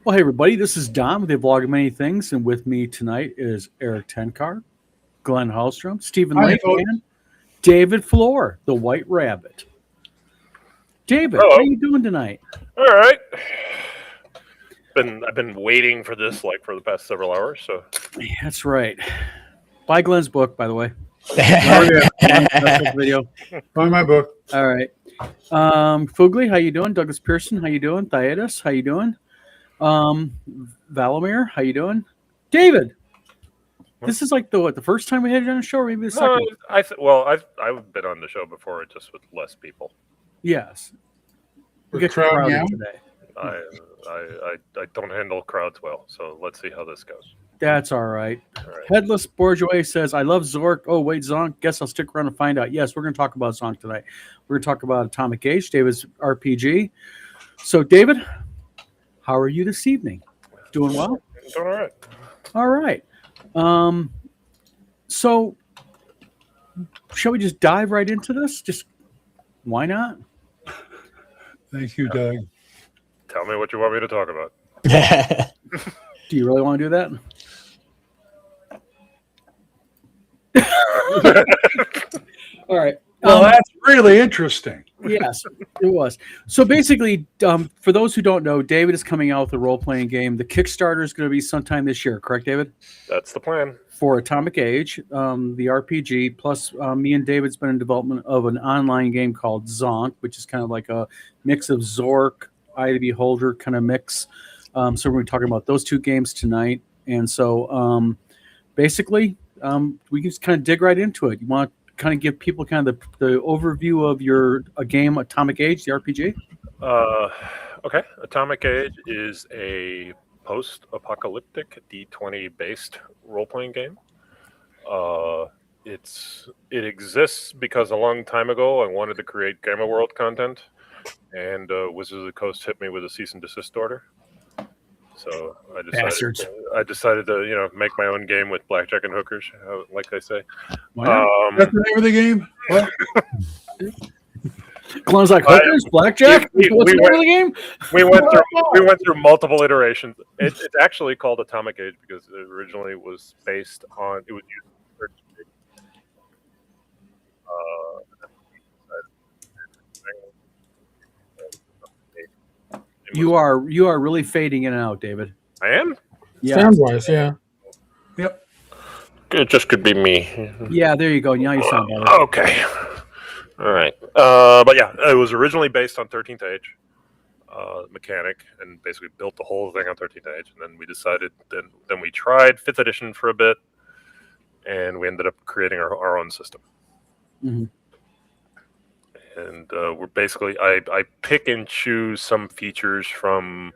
Well, hey everybody, this is Don with the Vlog of Many Things, and with me tonight is Eric Tenkar, Glenn Hallstrom, Stephen Hi, Lake, folks. and David Flor, the White Rabbit. David, how Hello. you doing tonight? All right. I've been waiting for this like for the past several hours. So That's right. Buy Glenn's book, by the way. Oh, yeah. That's the video. Find my book. All right. Fugly, how you doing? Douglas Pearson, how you doing? Thaiatus, how you doing? Valamir, how you doing? David, this is like the first time we had you on the show, or maybe the second? I've been on the show before, just with less people. Yes. We We're get crowding crowded out. today. I don't handle crowds well, so let's see how this goes. That's all right. All right. Headless Bourgeois says, I love Zork. Oh, wait, Zonk. Guess I'll stick around and find out. Yes, we're going to talk about Zonk tonight. We're going to talk about Atomic Age, David's RPG. So, David, how are you this evening? Doing well? Doing all right. All right. So, shall we just dive right into this? Just why not? Thank you, Doug. Tell me what you want me to talk about. Do you really want to do that? All right. Well, that's really interesting. Yes, it was. So basically, for those who don't know, David is coming out with a role-playing game. The Kickstarter is going to be sometime this year, correct, David? That's the plan. For Atomic Age, the RPG. Plus, me and David's been in development of an online game called ZONK, which is kind of like a mix of Zork, Eye of the Beholder kind of mix. So we're going to be talking about those two games tonight. And so basically, we can just kind of dig right into it. You want to kind of give people kind of the overview of your game, Atomic Age, the RPG? Okay. Atomic Age is a post-apocalyptic D20 based role-playing game. It exists because a long time ago I wanted to create Gamma World content, and Wizards of the Coast hit me with a cease and desist order. So Bastards. I decided to make my own game with blackjack and hookers, like they say. Why not? That's the name of the game? What? Glenn's like, hookers, blackjack? we What's the name of the game? We went through multiple iterations. It's actually called Atomic Age because it originally was based on it was used for You are really fading in and out, David. I am. Yeah. Sound-wise, yeah. Yep. It just could be me. Yeah, there you go. Now you sound better. Okay. All right. But yeah, it was originally based on 13th Age mechanic, and basically built the whole thing on 13th Age. And then we decided, then we tried 5th edition for a bit, and we ended up creating our own system. Mm-hmm. And we're basically, I pick and choose some features from.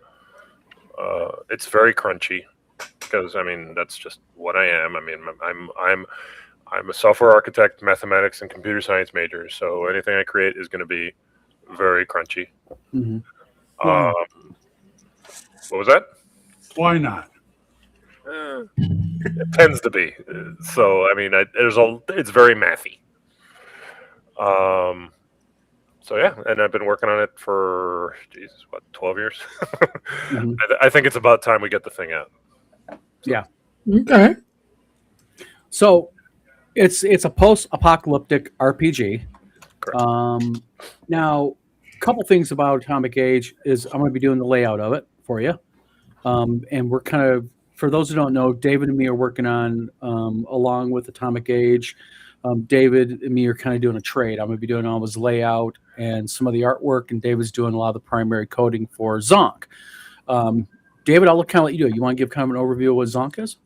It's very crunchy because that's just what I am. I'm a software architect, mathematics, and computer science major. So anything I create is going to be very crunchy. Mm-hmm. What was that? Why not? It tends to be. So it's very mathy. So yeah, and I've been working on it for 12 years. Mm-hmm. I think it's about time we get the thing out. Yeah. Okay. So it's a post-apocalyptic RPG. Correct. Now, a couple things about Atomic Age is I'm going to be doing the layout of it for you. And we're kind of, for those who don't know, David and me are working on, along with Atomic Age, David and me are kind of doing a trade. I'm going to be doing all his layout and some of the artwork, and David's doing a lot of the primary coding for Zonk. David, I'll kind of let you do it. You want to give kind of an overview of what Zonk is?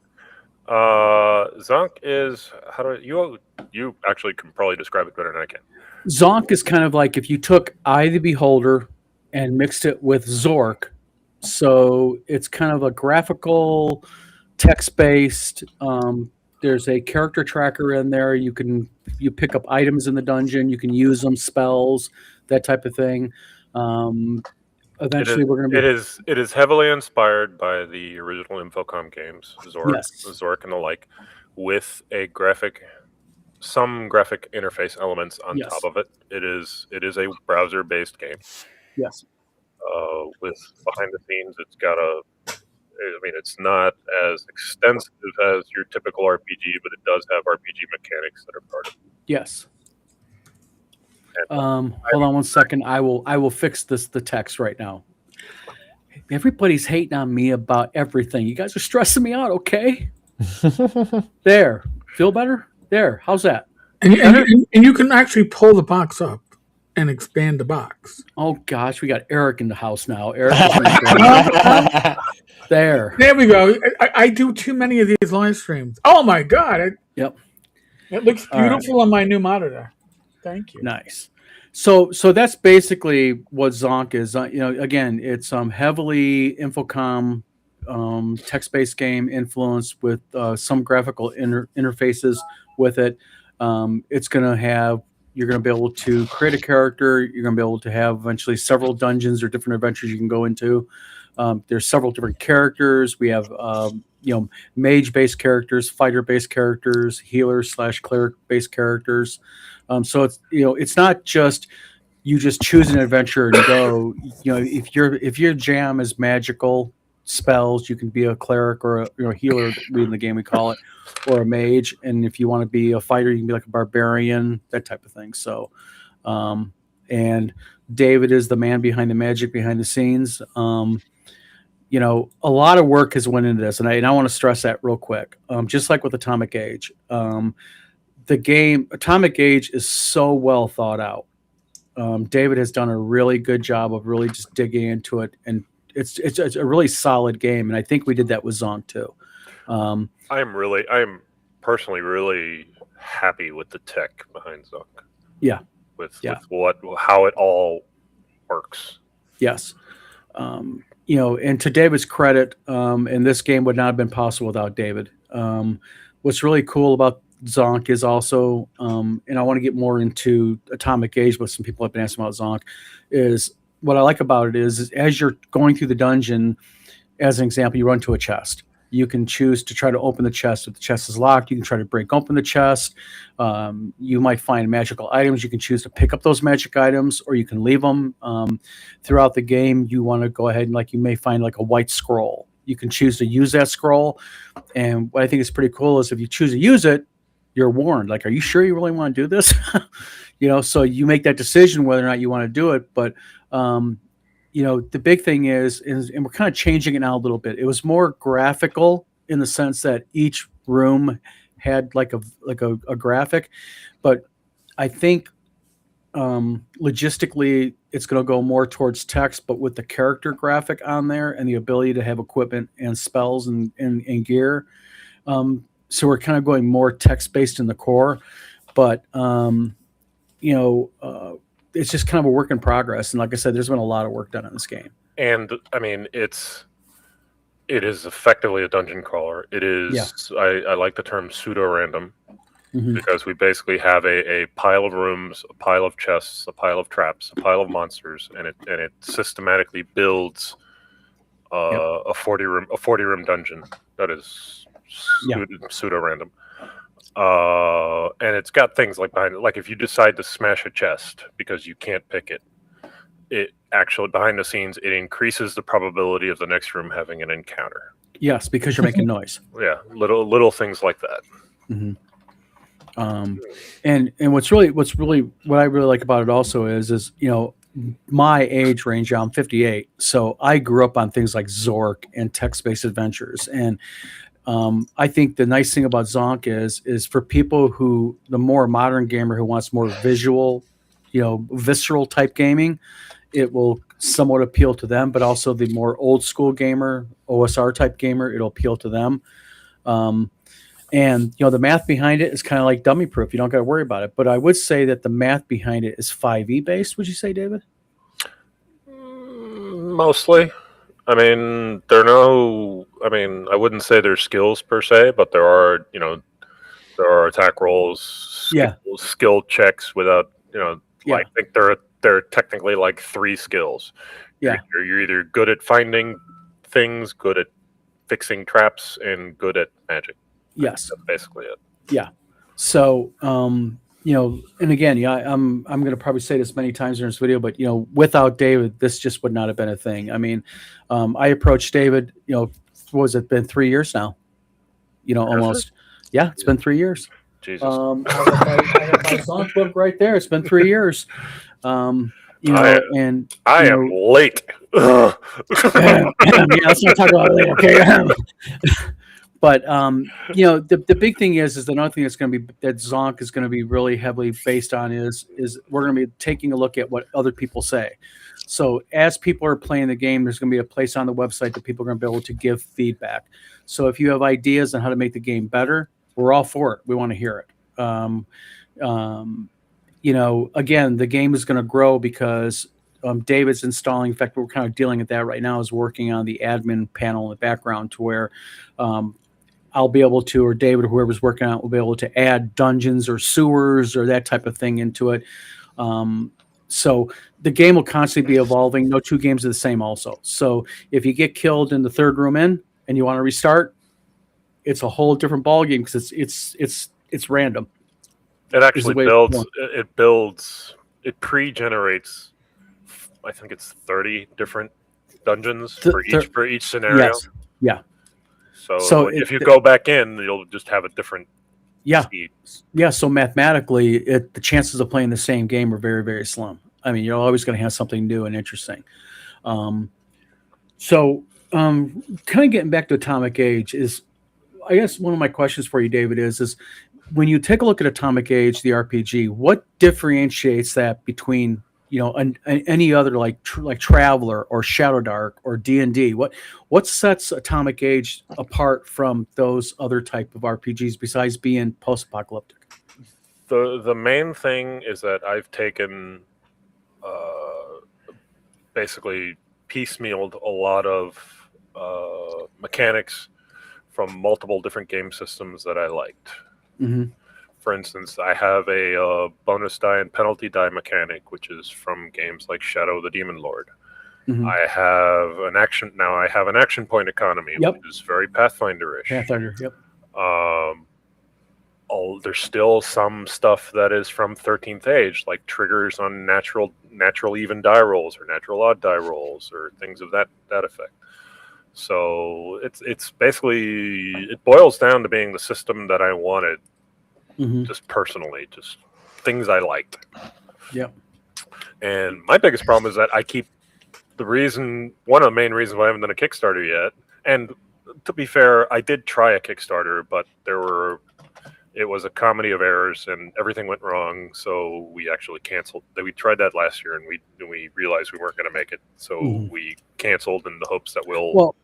Zonk is you actually can probably describe it better than I can. Zonk is kind of like if you took Eye of the Beholder and mixed it with Zork. So it's kind of a graphical, text-based. There's a character tracker in there. You pick up items in the dungeon. You can use them, spells, that type of thing. Eventually, we're going to be. It is heavily inspired by the original Infocom games, Zork, Yes. Zork, and the like, with some graphic interface elements on Yes. top of it. It is a browser-based game. Yes. With behind the scenes, it's got it's not as extensive as your typical RPG, but it does have RPG mechanics that are part of it. Yes. And Hold on one second. I will fix the text right now. Everybody's hating on me about everything. You guys are stressing me out, okay? There. Feel better? There. How's that? And you can actually pull the box up and expand the box. Oh gosh, we got Eric in the house now. Eric is there. There we go. I do too many of these live streams. Oh my god! Yep. It looks beautiful on my new monitor. Thank you. Nice. So that's basically what ZONK is. Again, it's heavily Infocom text-based game influenced with some graphical interfaces with it. It's going to have, you're going to be able to create a character. You're going to be able to have eventually several dungeons or different adventures you can go into. There's several different characters. We have mage-based characters, fighter-based characters, healer/cleric-based characters. So it's not just you just choose an adventure and go. If your jam is magical spells, you can be a cleric or a healer. In the game we call it, or a mage. And if you want to be a fighter, you can be like a barbarian, that type of thing. So, and David is the man behind the magic, behind the scenes. A lot of work has went into this, and I want to stress that real quick. Just like with Atomic Age, the game Atomic Age is so well thought out. David has done a really good job of really just digging into it, and it's a really solid game. And I think we did that with ZONK too. I am personally really happy with the tech behind ZONK. Yeah. With how it all works. Yes. And to David's credit, and this game would not have been possible without David. What's really cool about ZONK is also, and I want to get more into Atomic Age, but some people have been asking about ZONK, is what I like about it is as you're going through the dungeon, as an example, you run to a chest. You can choose to try to open the chest. If the chest is locked, you can try to break open the chest. You might find magical items. You can choose to pick up those magic items, or you can leave them. Throughout the game, you want to go ahead and you may find like a white scroll. You can choose to use that scroll. And what I think is pretty cool is if you choose to use it, you're warned. Like, are you sure you really want to do this? So you make that decision whether or not you want to do it. But the big thing is, and we're kind of changing it now a little bit. It was more graphical in the sense that each room had like a graphic, but I think logistically it's going to go more towards text, but with the character graphic on there and the ability to have equipment and spells and gear. So we're kind of going more text based in the core, but it's just kind of a work in progress. And like I said, there's been a lot of work done on this game. And I mean, it is effectively a dungeon crawler. It is. Yeah. I like the term pseudo-random because we basically have a pile of rooms, a pile of chests, a pile of traps, a pile of monsters, and it systematically builds a 40-room dungeon that is pseudo-random. And it's got things like behind it, like if you decide to smash a chest because you can't pick it, it actually behind the scenes it increases the probability of the next room having an encounter. Yes, because you're making noise. Yeah, little things like that. Mm-hmm. And what I really like about it also is my age range. I'm 58, so I grew up on things like Zork and text-based adventures. And I think the nice thing about ZONK is for people who, the more modern gamer who wants more visual, visceral type gaming, it will somewhat appeal to them, but also the more old school gamer, OSR type gamer, it'll appeal to them. And the math behind it is kind of like dummy proof. You don't got to worry about it. But I would say that the math behind it is 5e based. Would you say, David? Mostly. I mean, I wouldn't say there's skills per se, but there are attack rolls, skill checks without, I think they're technically like 3 skills. Yeah. You're either good at finding things, good at fixing traps, and good at magic. Yes. That's basically it. Yeah. So, And again, yeah, I'm going to probably say this many times in this video, but without David, this just would not have been a thing. I mean, I approached David. What was it been 3 years now? Almost. Yeah, it's been 3 years. Jesus. I have my ZONK book right there. It's been 3 years. And I am late. yeah, let's not talk about it later, okay? But the big thing is the another thing that's going to be that ZONK is going to be really heavily based on is we're going to be taking a look at what other people say. So as people are playing the game, there's going to be a place on the website that people are going to be able to give feedback. So if you have ideas on how to make the game better, we're all for it. We want to hear it. Again, the game is going to grow because David's installing. In fact, we're kind of dealing with that right now. Is working on the admin panel in the background to where I'll be able to, or David, or whoever's working on it, will be able to add dungeons or sewers or that type of thing into it. So the game will constantly be evolving. No two games are the same also. So if you get killed in the third room in and you want to restart, it's a whole different ballgame because it's random. It actually builds. It pre-generates. I think it's 30 different dungeons for each scenario. Yes. Yeah. So if you go back in, you'll just have a different. Speed. Yeah. So mathematically, the chances of playing the same game are very, very slim. I mean, you're always going to have something new and interesting. Kind of getting back to Atomic Age is, I guess one of my questions for you, David, is when you take a look at Atomic Age, the RPG, what differentiates that between any other like Traveler or Shadow Dark or D&D? What sets Atomic Age apart from those other type of RPGs besides being post-apocalyptic? The main thing is that I've taken basically piecemealed a lot of mechanics from multiple different game systems that I liked. Mm-hmm. For instance, I have a bonus die and penalty die mechanic, which is from games like Shadow the Demon Lord. Mm-hmm. I have an action point economy, which is very Pathfinder-ish. Pathfinder, yep. There's still some stuff that is from 13th Age, like triggers on natural even die rolls or natural odd die rolls or things of that effect. So it's basically, it boils down to being the system that I wanted. Mm-hmm. Just personally, just things I liked. Yep. And my biggest problem is that one of the main reasons why I haven't done a Kickstarter yet, and to be fair, I did try a Kickstarter, but it was a comedy of errors and everything went wrong, so we actually canceled. We tried that last year and we realized we weren't going to make it, so we canceled in the hopes that we'll.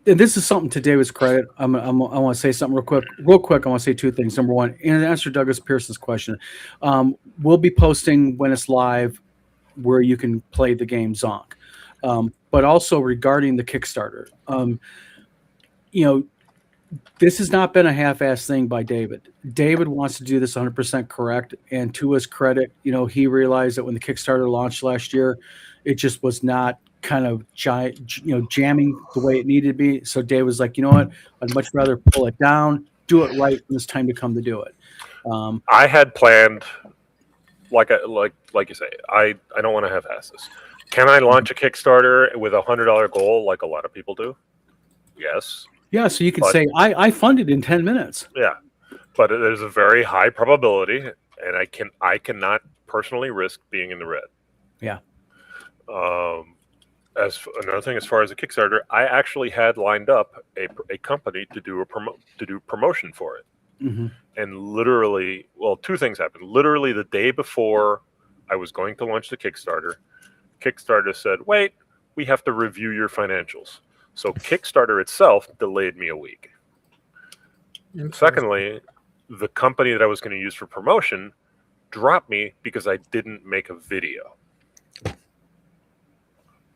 And this is something to David's credit. I want to say something real quick. I want to say two things. Number one, in answer to Douglas Pearson's question, we'll be posting when it's live where you can play the game ZONK. But also regarding the Kickstarter, this has not been a half-assed thing by David. David wants to do this 100% correct. And to his credit, he realized that when the Kickstarter launched last year, it just was not kind of jamming the way it needed to be. So Dave was like, you know what? I'd much rather pull it down, do it right when it's time to come to do it. I had planned, like you say, I don't want to half-ass this. Can I launch a Kickstarter with $100 goal like a lot of people do? Yes. Yeah, so you can say, I funded in 10 minutes. Yeah, but there's a very high probability, and I cannot personally risk being in the red. Yeah. As another thing, as far as a Kickstarter, I actually had lined up a company to do promotion for it. Mm-hmm. And literally, two things happened. Literally the day before I was going to launch the Kickstarter said, wait, we have to review your financials. So Kickstarter itself delayed me a week. Secondly, the company that I was going to use for promotion dropped me because I didn't make a video.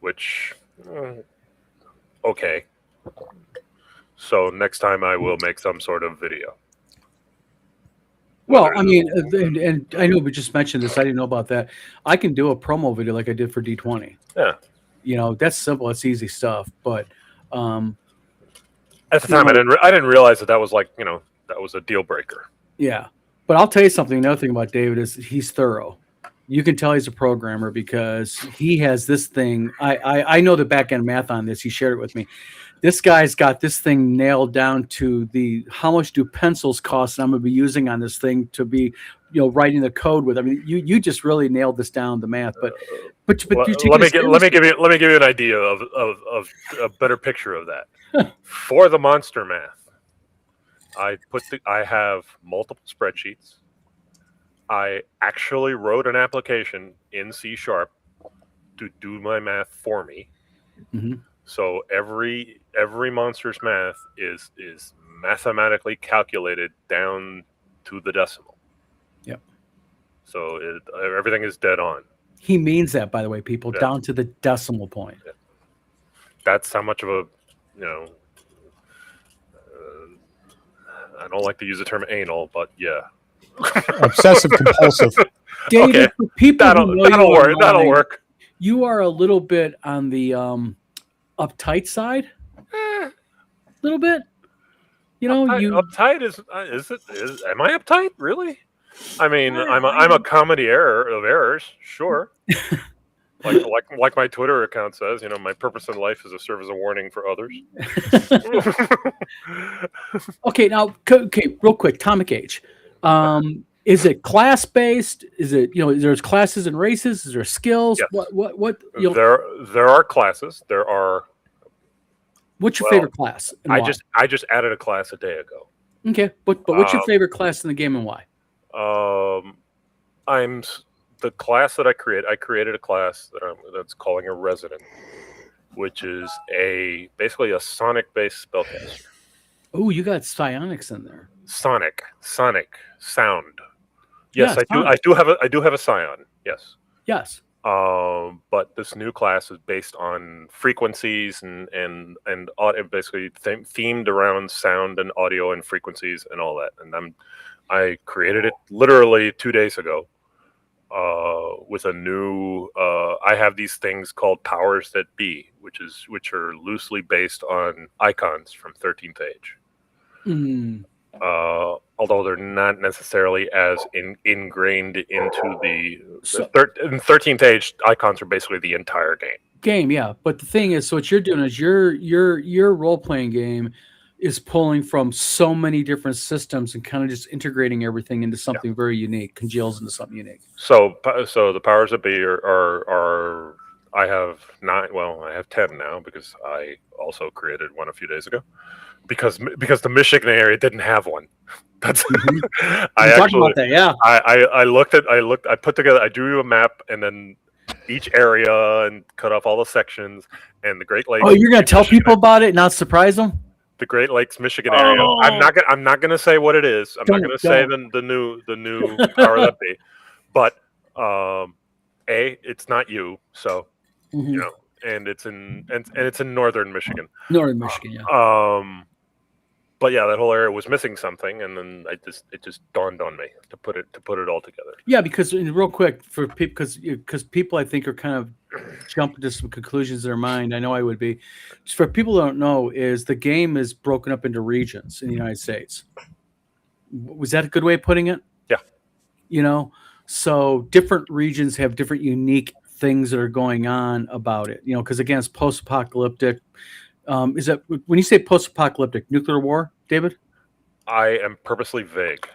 Which, okay. So next time I will make some sort of video. Well, I mean, and I know we just mentioned this. I didn't know about that. I can do a promo video like I did for D20. Yeah. That's simple. It's easy stuff. But at the time, I didn't realize that was like, that was a deal breaker. Yeah. But I'll tell you something. Another thing about David is he's thorough. You can tell he's a programmer because he has this thing. I know the back end math on this. He shared it with me. This guy's got this thing nailed down to the how much do pencils cost, and I'm going to be using on this thing to be, writing the code with. I mean, you just really nailed this down, the math. But Let, you're taking let me give you an idea of a better picture of that. For the monster math, I have multiple spreadsheets. I actually wrote an application in C# to do my math for me. Mm-hmm. So every monster's math is mathematically calculated down to the decimal. Yep. So everything is dead on. He means that, by the way, people, Yeah. down to the decimal point. Yeah. That's how much of a, I don't like to use the term anal, but yeah. Obsessive compulsive. David, Okay. for people who know That'll you work. online, That'll work. You are a little bit on the uptight side. A little bit. Uptight is am I uptight? Really? I mean, I'm a comedy of errors, sure. like my Twitter account says, my purpose in life is to serve as a warning for others. Okay, now, real quick, Atomic Age. Is it class based? Is it there's classes and races? Is there skills? Yes. What? There are classes. There are. What's your favorite class? And I why? just added a class a day ago. Okay, but what's your favorite class in the game and why? I'm the class that I created a class that's calling a resident, which is basically a sonic based spellcaster. Oh, you got psionics in there. Sonic sound. Yes, Yeah, I do have a scion. Yes. Yes. But this new class is based on frequencies and basically themed around sound and audio and frequencies and all that. And I created it literally 2 days ago. With a new, I have these things called powers that be, which are loosely based on icons from 13th Age. Mm. Although they're not necessarily as ingrained into in 13th Age, icons are basically the entire game. Yeah. But the thing is, so what you're doing is your role playing game is pulling from so many different systems and kind of just integrating everything into something very unique, congeals into something unique. So the powers that be are I have 9. Well, I have 10 now because I also created one a few days ago. Because the Michigan area didn't have one. That's I put together. I drew a map and then each area and cut off all the sections and the Great Lakes. Oh, you're gonna tell people about it, not surprise them? The Great Lakes, Michigan area. I'm not gonna say what it is. I'm not gonna say the new power that be. But it's not you, so and it's in northern Michigan. Northern Michigan, yeah. But yeah, that whole area was missing something, and then it just dawned on me to put it all together. Yeah, because real quick for people, because people I think are kind of jumping to some conclusions in their mind. I know I would be. Just for people who don't know, is the game is broken up into regions in the United States. Was that a good way of putting it? Yeah. So different regions have different unique things that are going on about it. Because again, it's post-apocalyptic. Is that when you say post-apocalyptic, nuclear war, David? I am purposely vague.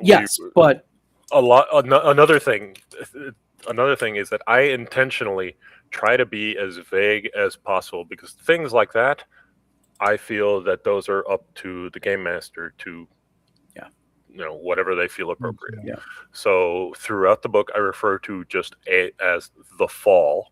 Yes, but another thing is that I intentionally try to be as vague as possible because things like that, I feel that those are up to the game master to, whatever they feel appropriate. Yeah. So throughout the book, I refer to just as the fall.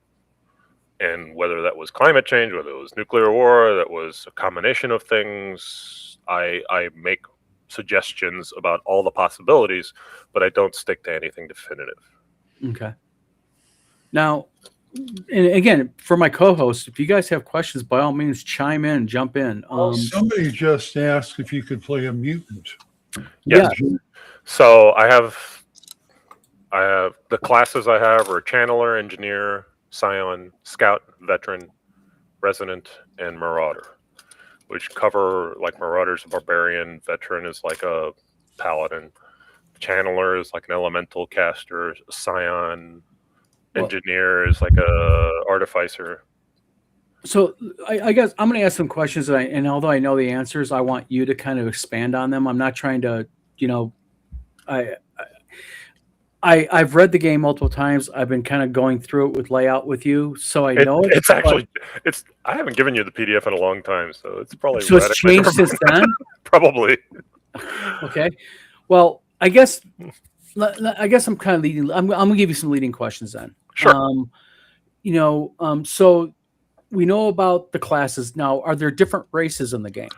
And whether that was climate change, whether it was nuclear war, that was a combination of things, I make suggestions about all the possibilities, but I don't stick to anything definitive. Okay. Now, and again, for my co-host, if you guys have questions, by all means, chime in, jump in. Somebody just asked if you could play a mutant. Yes. Yeah. So I have the classes I have are Channeler, Engineer, Scion, Scout, Veteran, Resident, and Marauder, which cover like Marauder's a barbarian, Veteran is like a paladin. Channeler is like an elemental caster. Scion engineer is like a artificer. So I guess I'm going to ask some questions, and although I know the answers, I want you to kind of expand on them. I'm not trying to, I've read the game multiple times. I've been kind of going through it with layout with you, so I know it. It's actually I haven't given you the PDF in a long time, so it's probably So it's changed since then. Probably. Okay. Well, I guess I'm kind of leading. I'm going to give you some leading questions then. Sure. So we know about the classes. Now, are there different races in the game?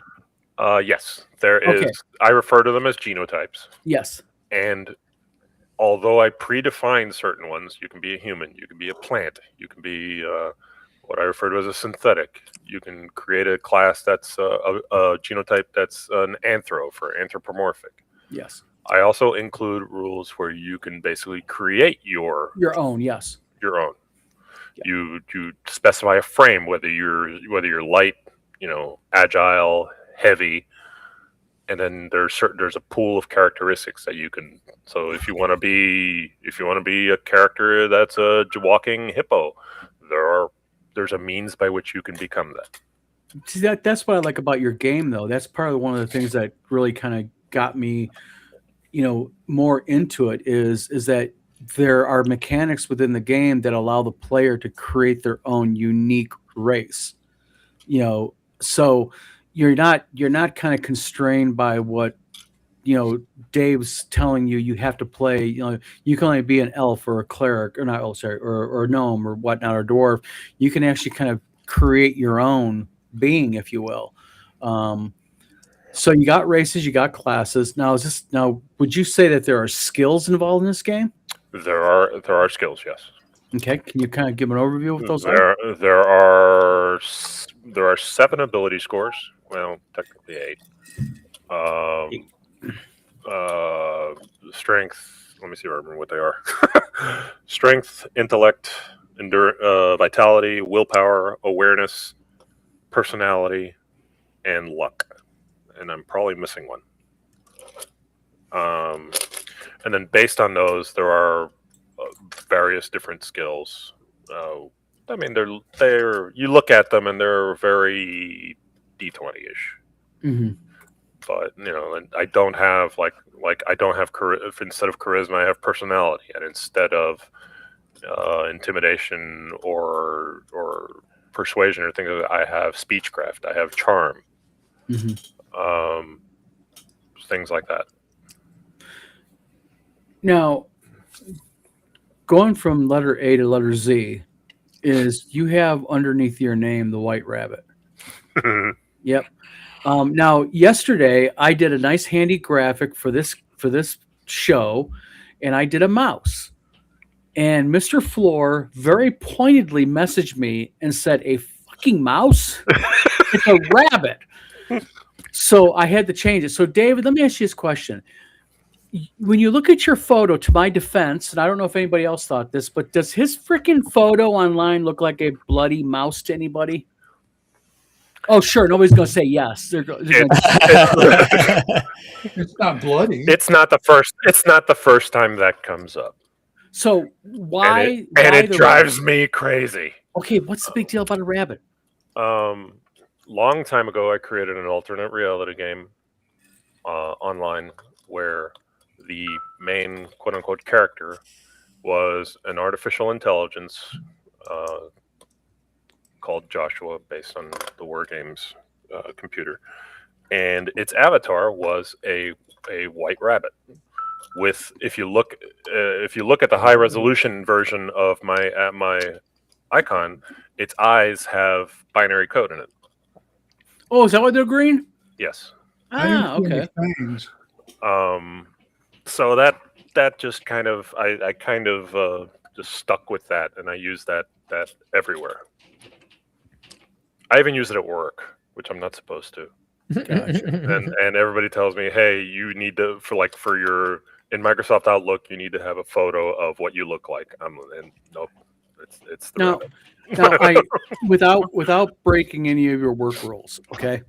Yes, there is. Okay. I refer to them as genotypes. Yes. And although I predefine certain ones, you can be a human, you can be a plant, you can be what I refer to as a synthetic. You can create a class that's a genotype that's an anthro for anthropomorphic. Yes. I also include rules where you can basically create your own. Yes. Your own. Yeah. You specify a frame, whether you're light, agile, heavy, and then there's a pool of characteristics that you can. So if you want to be a character that's a walking hippo, there's a means by which you can become that. See, that's what I like about your game, though. That's part of one of the things that really kind of got me, more into it is that there are mechanics within the game that allow the player to create their own unique race. So you're not kind of constrained by what Dave's telling you have to play. You can only be an elf or a cleric, or not elf, sorry, or a gnome or whatnot, or dwarf. You can actually kind of create your own being, if you will. So you got races, you got classes. Now would you say that there are skills involved in this game? There are skills, yes. Okay, can you kind of give an overview of what those are? There are 7 ability scores. Well, technically 8. Strength. Let me see if I remember what they are. Strength, intellect, vitality, willpower, awareness, personality, and luck. And I'm probably missing one. And then based on those, there are various different skills. You look at them and they're very D20-ish. Mm-hmm. But and I don't have I don't have instead of charisma, I have personality, and instead of intimidation or persuasion or things like that, I have speechcraft, I have charm, things like that. Now, going from letter A to letter Z, is you have underneath your name the White Rabbit. Yep. Now, yesterday I did a nice handy graphic for this show, and I did a mouse. And Mr. Flor very pointedly messaged me and said, "A fucking mouse? It's a rabbit." So I had to change it. So, David, let me ask you this question. When you look at your photo, to my defense, and I don't know if anybody else thought this, but does his freaking photo online look like a bloody mouse to anybody? Oh, sure. Nobody's going to say yes. It's not bloody. It's not the first time that comes up. So why? And it drives me crazy. Okay, what's the big deal about a rabbit? Long time ago, I created an alternate reality game online where the main quote-unquote character was an artificial intelligence called Joshua, based on the War Games computer, and its avatar was a white rabbit. With if you look at the high resolution version of my icon, its eyes have binary code in it. Oh, is that why they're green? Yes. Ah, okay. So that just kind of I kind of just stuck with that, and I use that everywhere. I even use it at work, which I'm not supposed to. Gotcha. And everybody tells me, "Hey, you need to for your in Microsoft Outlook, you need to have a photo of what you look like." And nope, it's the now without breaking any of your work rules, okay?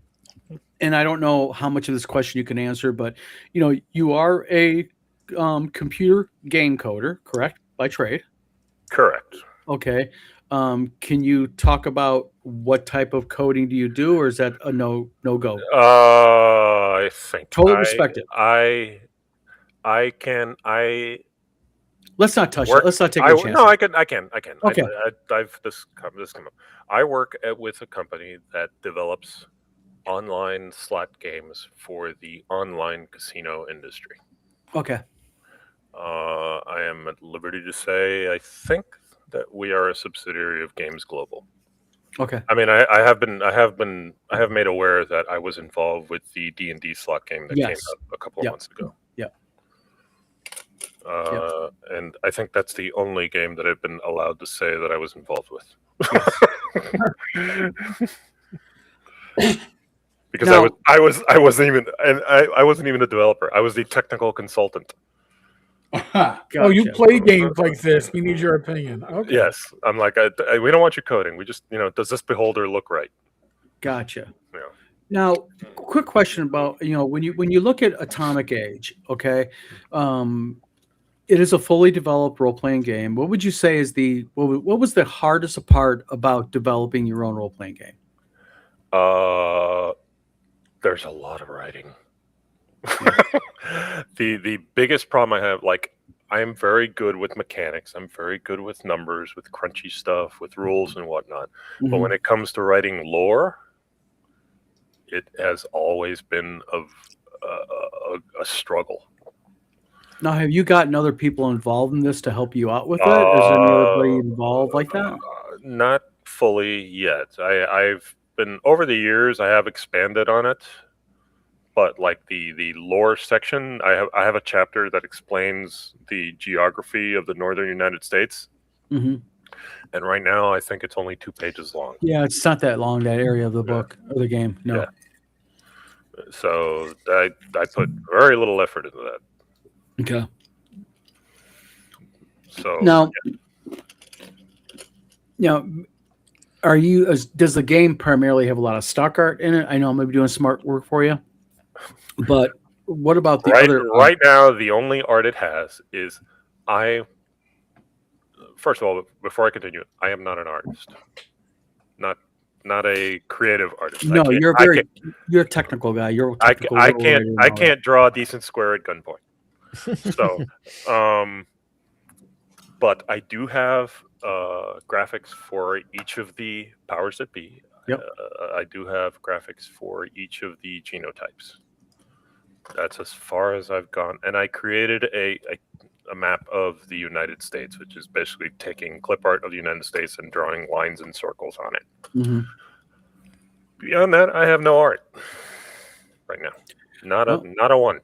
and I don't know how much of this question you can answer, but you know, you are a computer game coder, correct, by trade? Correct. Okay. Can you talk about what type of coding do you do, or is that a no go? I think Totally respect it. I can Let's not touch it. work. Let's not take any chances. No, I can. Okay. I've this come up. I work with a company that develops online slot games for the online casino industry. Okay. I am at liberty to say I think that we are a subsidiary of Games Global. Okay. I mean, I have made aware that I was involved with the D&D slot game that came Yes. out a couple of months ago. Yep. And I think that's the only game that I've been allowed to say that I was involved with. Because Now- I wasn't even a developer. I was the technical consultant. Oh, you Gotcha. play games like this. We need your opinion. Okay. Yes, I'm like, we don't want you coding. We just, does this beholder look right? Gotcha. Yeah. Now, quick question about when you look at Atomic Age, okay, it is a fully developed role playing game. What would you say is what was the hardest part about developing your own role playing game? There's a lot of writing. The biggest problem I have, like, I am very good with mechanics. I'm very good with numbers, with crunchy stuff, with rules and whatnot. But Mhm. when it comes to writing lore, it has always been a struggle. Now, have you gotten other people involved in this to help you out with it? Is there anybody involved like that? Not fully yet. I've been, over the years, I have expanded on it. But like the lore section, I have a chapter that explains the geography of the northern United States. Mm-hmm. And right now, I think it's only 2 pages long. Yeah, it's not that long, that area of the book or the game. No. Yeah. So I put very little effort into that. Okay. So Now, does the game primarily have a lot of stock art in it? I know I'm maybe doing some artwork for you, but what about the other? Right now, the only art it has is First of all, before I continue, I am not an artist, not a creative artist. No, you're you're a technical guy. You're a technical. I can't draw a decent square at gunpoint. So, but I do have graphics for each of the powers that be. Yep. I do have graphics for each of the genotypes. That's as far as I've gone. And I created a map of the United States, which is basically taking clip art of the United States and drawing lines and circles on it. Mm-hmm. Beyond that, I have no art right now. Not a one.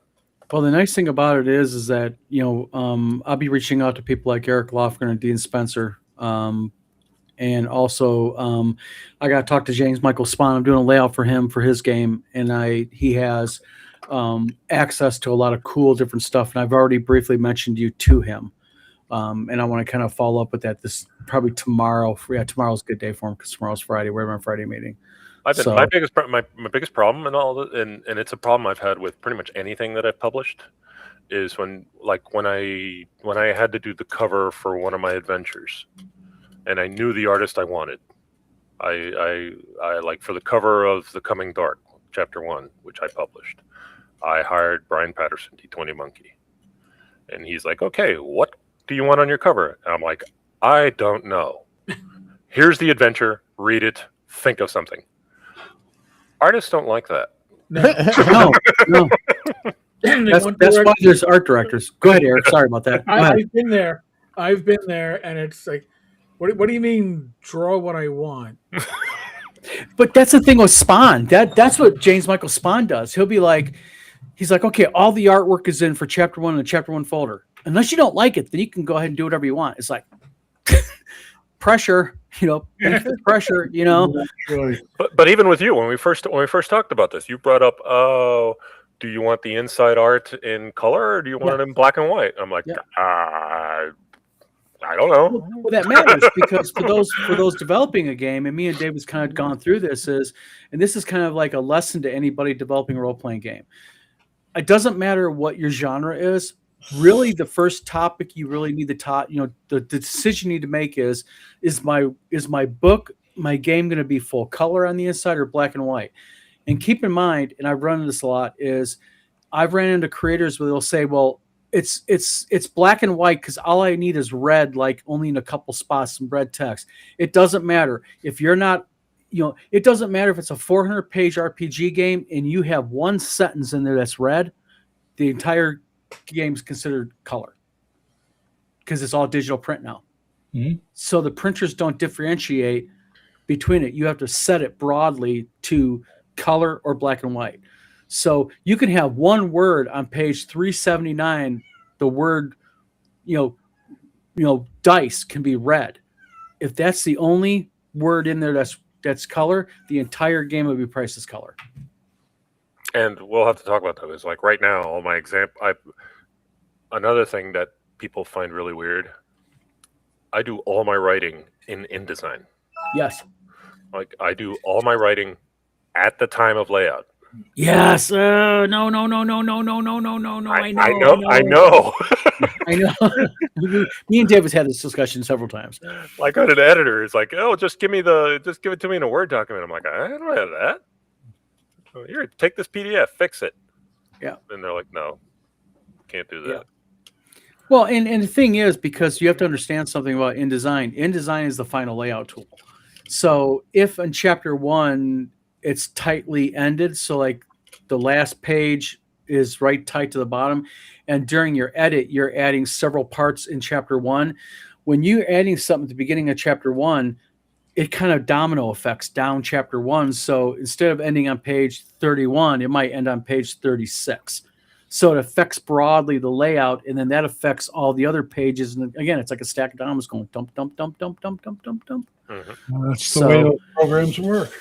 Well, the nice thing about it is that I'll be reaching out to people like Eric Lofgren and Dean Spencer, and also I got to talk to James Michael Spahn. I'm doing a layout for him for his game, and he has access to a lot of cool different stuff. And I've already briefly mentioned you to him, and I want to kind of follow up with that. This probably tomorrow. Yeah, tomorrow's a good day for him because tomorrow's Friday. We're having a Friday meeting. My biggest problem in all this, and it's a problem I've had with pretty much anything that I've published, is when I had to do the cover for one of my adventures, and I knew the artist I wanted. I like, for the cover of The Coming Dark, Chapter 1, which I published, I hired Brian Patterson, D20 Monkey, and he's like, "Okay, what do you want on your cover?" And I'm like, "I don't know. Here's the adventure. Read it. Think of something." Artists don't like that. No. That's why there's art directors. Go ahead, Eric. Sorry about that. I've been there. And it's like, what do you mean, draw what I want? But that's the thing with Spawn. That's what James Michael Spawn does. He's like, okay, all the artwork is in for Chapter 1 in the Chapter 1 folder. Unless you don't like it, then you can go ahead and do whatever you want. It's like pressure, pressure, Really. But even with you, when we first talked about this, you brought up, "Oh, do you want the inside art in color or do you want it in black and white?" I'm like, I don't know. Well, that matters because for those developing a game, and me and David's kind of gone through this and this is kind of like a lesson to anybody developing a role playing game. It doesn't matter what your genre is. Really, the first topic you really need the decision you need to make is my game going to be full color on the inside or black and white? And keep in mind, and I've run into this a lot, is I've ran into creators where they'll say, well, it's black and white because all I need is red, like only in a couple spots, some red text. It doesn't matter if you're not, it doesn't matter if it's a 400-page RPG game and you have one sentence in there that's red, the entire game's considered color because it's all digital print now. Mhm. So the printers don't differentiate between it. You have to set it broadly to color or black and white. So you can have one word on page 379. The word, dice can be red. If that's the only word in there that's color, the entire game will be priced as color. And we'll have to talk about that. Is like right now, all my another thing that people find really weird. I do all my writing in InDesign. Yes. Like I do all my writing at the time of layout. Yes. No. I know. I know. I know. Me and David's had this discussion several times. Like on an editor, it's like, oh, just give it to me in a Word document. I'm like, I don't have that. Here, take this PDF, fix it. Yeah. And they're like, no, can't do that. Yeah. Well, and the thing is, because you have to understand something about InDesign. InDesign is the final layout tool. So if in chapter 1 it's tightly ended, so like the last page is right tight to the bottom, and during your edit you're adding several parts in chapter 1. When you're adding something at the beginning of chapter 1, it kind of domino effects down chapter 1. So instead of ending on page 31, it might end on page 36. So it affects broadly the layout, and then that affects all the other pages. And again, it's like a stack of dominoes going dump, dump, dump, dump, dump, dump, dump, dump. Mm-hmm. That's the way those programs work.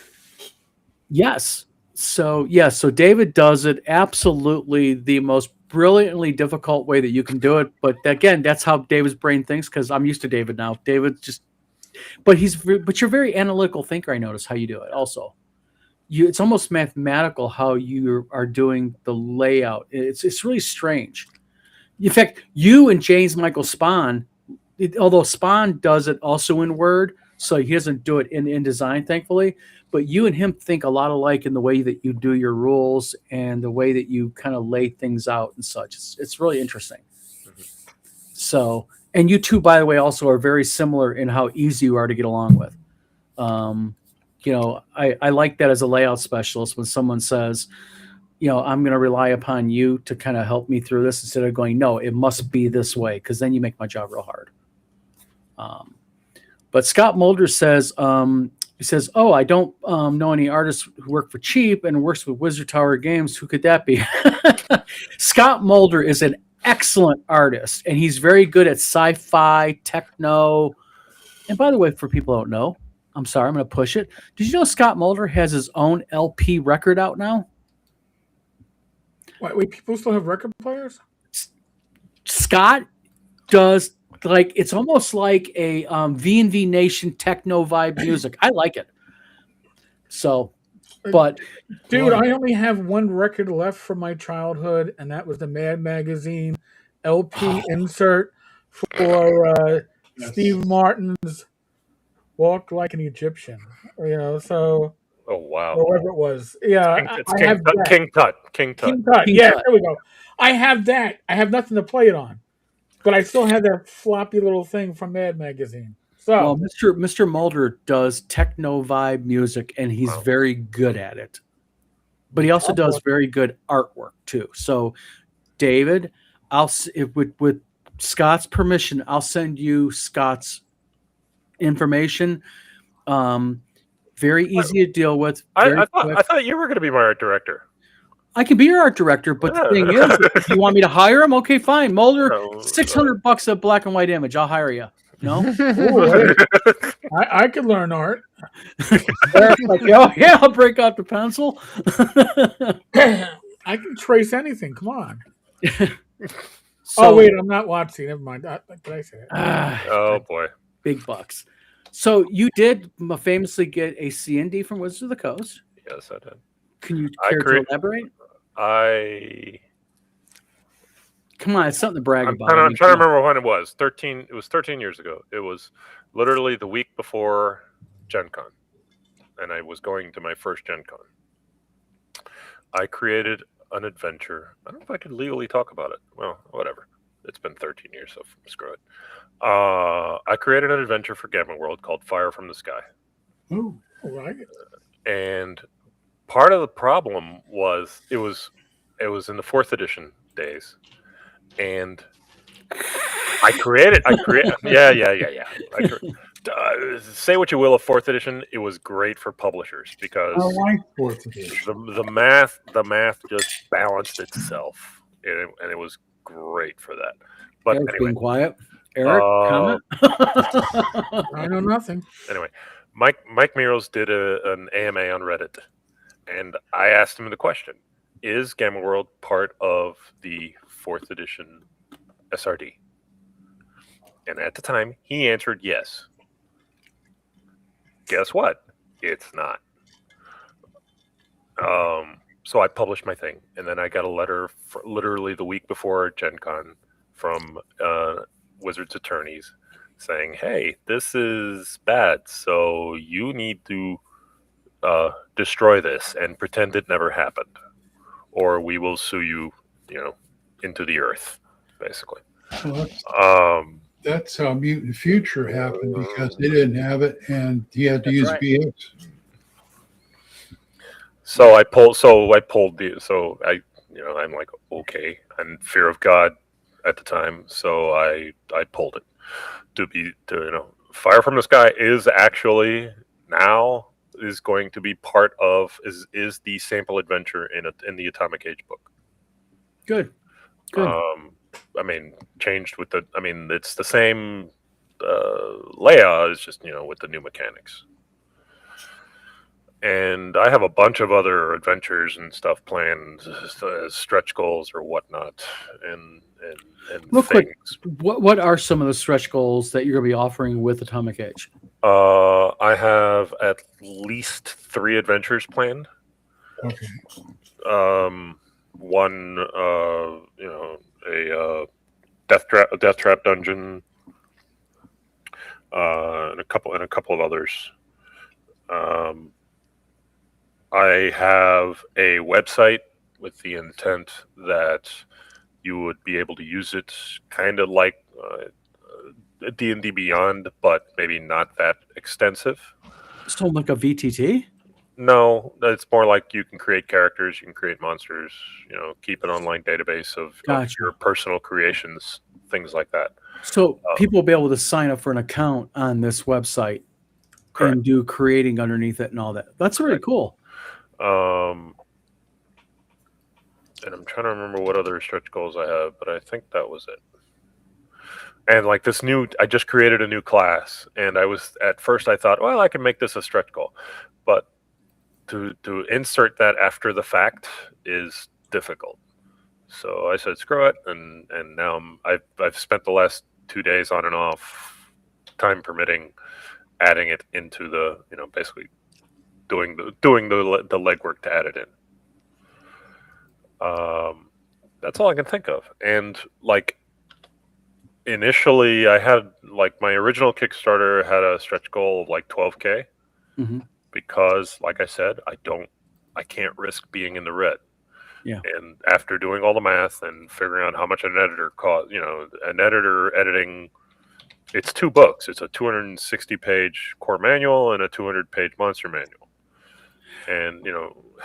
Yes. So David does it absolutely the most brilliantly difficult way that you can do it. But again, that's how David's brain thinks, because I'm used to David now. David just, but you're a very analytical thinker. I notice how you do it also. It's almost mathematical how you are doing the layout. It's really strange. In fact, you and James Michael Spahn, although Spahn does it also in Word, so he doesn't do it in InDesign, thankfully, but you and him think a lot alike in the way that you do your rules and the way that you kind of lay things out and such. It's really interesting. Mm-hmm. So, and you two, by the way, also are very similar in how easy you are to get along with. I like that as a layout specialist when someone says, I'm going to rely upon you to kind of help me through this instead of going, no, it must be this way, because then you make my job real hard. But Scott Mulder says, oh, I don't know any artists who work for cheap and works with Wizard Tower Games. Who could that be? Scott Mulder is an excellent artist, and he's very good at sci-fi, techno. And by the way, for people who don't know, I'm sorry, I'm going to push it. Did you know Scott Mulder has his own LP record out now? Wait, people still have record players? Scott does, like, it's almost like a V&V Nation techno vibe music. I like it. So, but... Dude, I only have one record left from my childhood, and that was the Mad Magazine LP insert for Steve Martin's Walk Like an Egyptian, so... Oh, wow. Or whatever it was. Yeah, King Tut. King Tut. Yeah, there we go. I have that. I have nothing to play it on. But I still have that floppy little thing from Mad Magazine. So, well, Mr. Mulder does techno vibe music, and he's very good at it. But he also does very good artwork, too. So, David, with Scott's permission, I'll send you Scott's information. Very easy to deal with. I thought you were going to be my art director. I can be your art director, but the thing is, if you want me to hire him, okay, fine. Mulder, $600 a black and white image. I'll hire you. No? Ooh, I could learn art. Like, oh, yeah, I'll break out the pencil. I can trace anything. Come on. Oh wait, I'm not watching. Never mind. Did I say that? Oh boy. big bucks. So you did famously get a CND from Wizards of the Coast. Yes, I did. Can you I care to create- elaborate? I Come on, it's something to brag I'm about. trying, I I'm mean, trying to come on. remember when it was. 13. It was 13 years ago. It was literally the week before Gen Con, and I was going to my first Gen Con. I created an adventure. I don't know if I could legally talk about it. Well, whatever. It's been 13 years, so screw it. I created an adventure for Gamma World called Fire from the Sky. Oh, All right. And part of the problem was it was in the 4th edition days, and I create say what you will of 4th edition, it was great for publishers I because like fourth edition. the math just balanced itself, and it was great for that. But Eric's anyway, being quiet. Eric, comment. I know nothing. anyway, Mike Meros did an AMA on Reddit, and I asked him the question: is Gamma World part of the 4th edition SRD? And at the time, he answered yes. Guess what? It's not. So I published my thing, and then I got a letter literally the week before Gen Con from Wizards attorneys saying, hey, this is bad, so you need to destroy this and pretend it never happened, or we will sue you, into the earth, basically. Well, that's how Mutant Future happened because they didn't have it and he had to use right. BX. So I pulled I'm like, okay, I'm fear of God at the time, so I pulled it Fire from the Sky is actually now is going to be part of is the sample adventure in the Atomic Age book. Good. Changed with it's the same layout, it's just with the new mechanics. And I have a bunch of other adventures and stuff planned as stretch goals or whatnot, and Real quick, things. what are some of the stretch goals that you're going to be offering with Atomic Age? I have at least 3 adventures planned. Okay. One, a death trap dungeon, and a couple of others. I have a website with the intent that you would be able to use it kind of like D&D Beyond, but maybe not that extensive. So like a VTT? No, it's more like you can create characters, you can create monsters, keep an online database of your personal creations, things like that. So people will be able to sign up for an account on this website and do creating underneath it and all that. That's really cool. And I'm trying to remember what other stretch goals I have, but I think that was it. And like I just created a new class, and at first I thought, well, I can make this a stretch goal, but to insert that after the fact is difficult. So I said, screw it, and now I've spent the last 2 days on and off, time permitting, adding it into the basically doing the legwork to add it in. That's all I can think of. And like initially, I had my original Kickstarter had a stretch goal of like 12K, because, like I said, I can't risk being in the red. Yeah. And after doing all the math and figuring out how much an editor costs, an editor editing, it's 2 books. It's a 260-page core manual and a 200-page monster manual. And,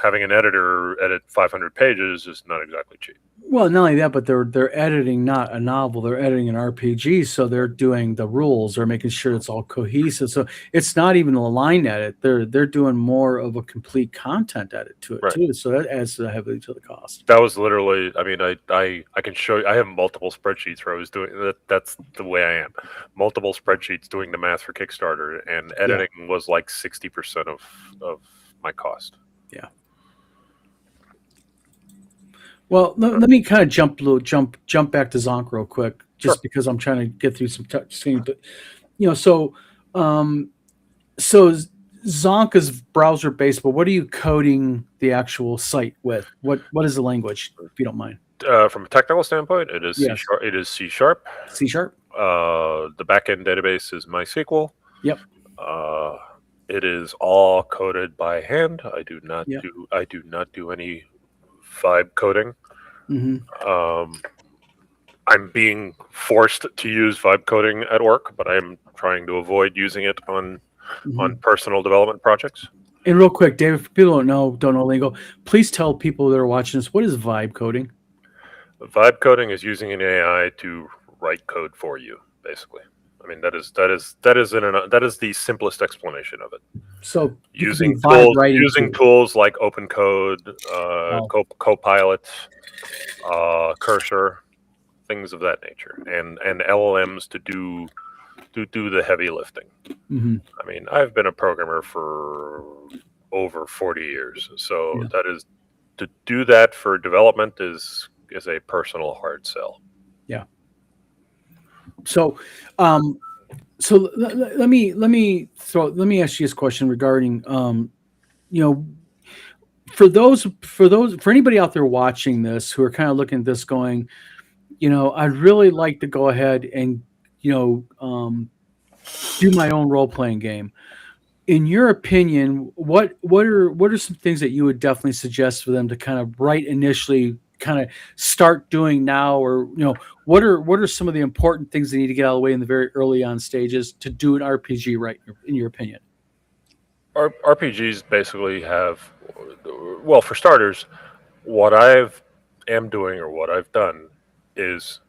having an editor edit 500 pages is not exactly cheap. Well, not only that, but they're editing not a novel, they're editing an RPG, so they're doing the rules, they're making sure it's all cohesive. So it's not even a line edit. They're doing more of a complete content edit to it too. So that adds heavily to the cost. That was literally, I can show you, I have multiple spreadsheets where I was doing that. That's the way I am. Multiple spreadsheets doing the math for Kickstarter, and editing was like 60% of my cost. Yeah. Well, let me kind of jump back to Zonk real quick, just Sure. because I'm trying to get through some screen. But so Zonk is browser based, but what are you coding the actual site with? What is the language, if you don't mind? From a technical standpoint, it is Yes. C sharp. It is C sharp. C sharp. The backend database is MySQL. Yep. It is all coded by hand. I do not Yep. do any vibe coding. Mm-hmm. I'm being forced to use vibe coding at work, but I'm trying to avoid using it on personal development projects. And real quick, David, for people who don't know lingo, please tell people that are watching this, what is vibe coding? Vibe coding is using an AI to write code for you, basically. I mean, that is the simplest explanation of it. So using tools, tools like OpenCode, Copilot, Cursor, things of that nature, and LLMs to do the heavy lifting. Mm-hmm. I mean, I've been a programmer for over 40 years, so that is to do that for development is a personal hard sell. Yeah. So, let me ask you this question regarding, for anybody out there watching this who are kind of looking at this going, I'd really like to go ahead and, do my own role playing game. In your opinion, what are some things that you would definitely suggest for them to kind of initially kind of start doing now, or what are some of the important things they need to get out of the way in the very early on stages to do an RPG right, in your opinion? RPGs basically have, well, for starters, what am doing or what I've done is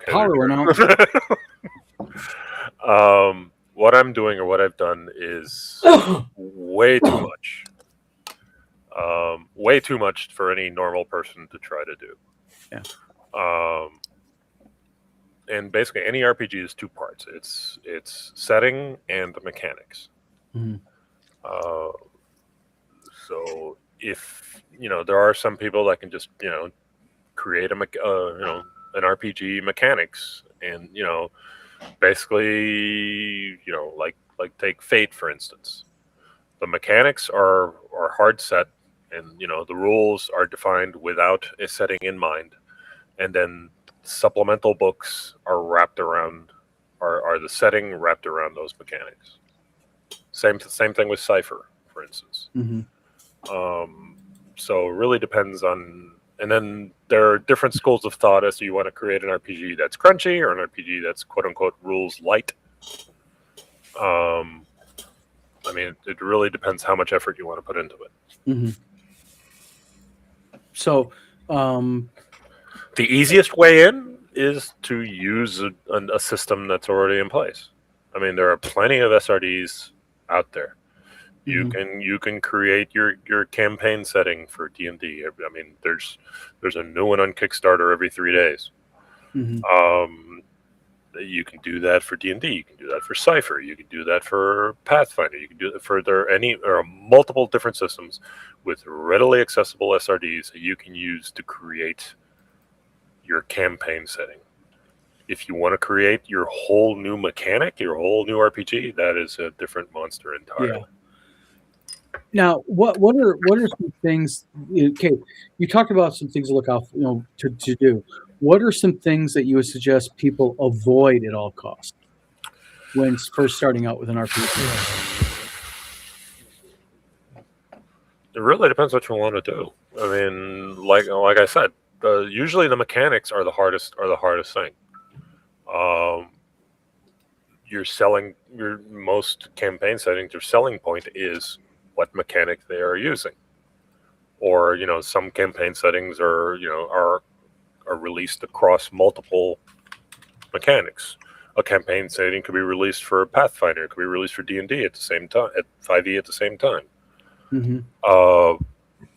Power went out. What I'm doing or what I've done is way too much. Way too much for any normal person to try to do. Yeah. And basically, any RPG is two parts. It's setting and the mechanics. Mm-hmm. So if there are some people that can just create an RPG mechanics, and basically like take Fate for instance. The mechanics are hard set, and the rules are defined without a setting in mind, and then supplemental books are wrapped around are the setting wrapped around those mechanics. Same thing with Cypher, for instance. Mm-hmm. So it really depends on, and then there are different schools of thought as to you want to create an RPG that's crunchy or an RPG that's quote unquote rules light. I mean, it really depends how much effort you want to put into it. Mm-hmm. So, the easiest way in is to use a system that's already in place. I mean, there are plenty of SRDs out there. You can create your campaign setting for D&D. I mean, there's a new one on Kickstarter every 3 days. Mm-hmm. You can do that for D&D. You can do that for Cypher. You can do that for Pathfinder. You can do that for there are multiple different systems with readily accessible SRDs that you can use to create your campaign setting. If you want to create your whole new mechanic, your whole new RPG, that is a different monster entirely. Yeah. Now, what are some things? Okay, you talked about some things to look out, to do. What are some things that you would suggest people avoid at all costs when first starting out with an RPG? It really depends what you want to do. I mean, like I said, usually the mechanics are the hardest thing. Your most campaign settings, your selling point is what mechanic they are using, or some campaign settings are released across multiple mechanics. A campaign setting could be released for Pathfinder, it could be released for D&D at the same time, at 5e at the same time. Mm-hmm.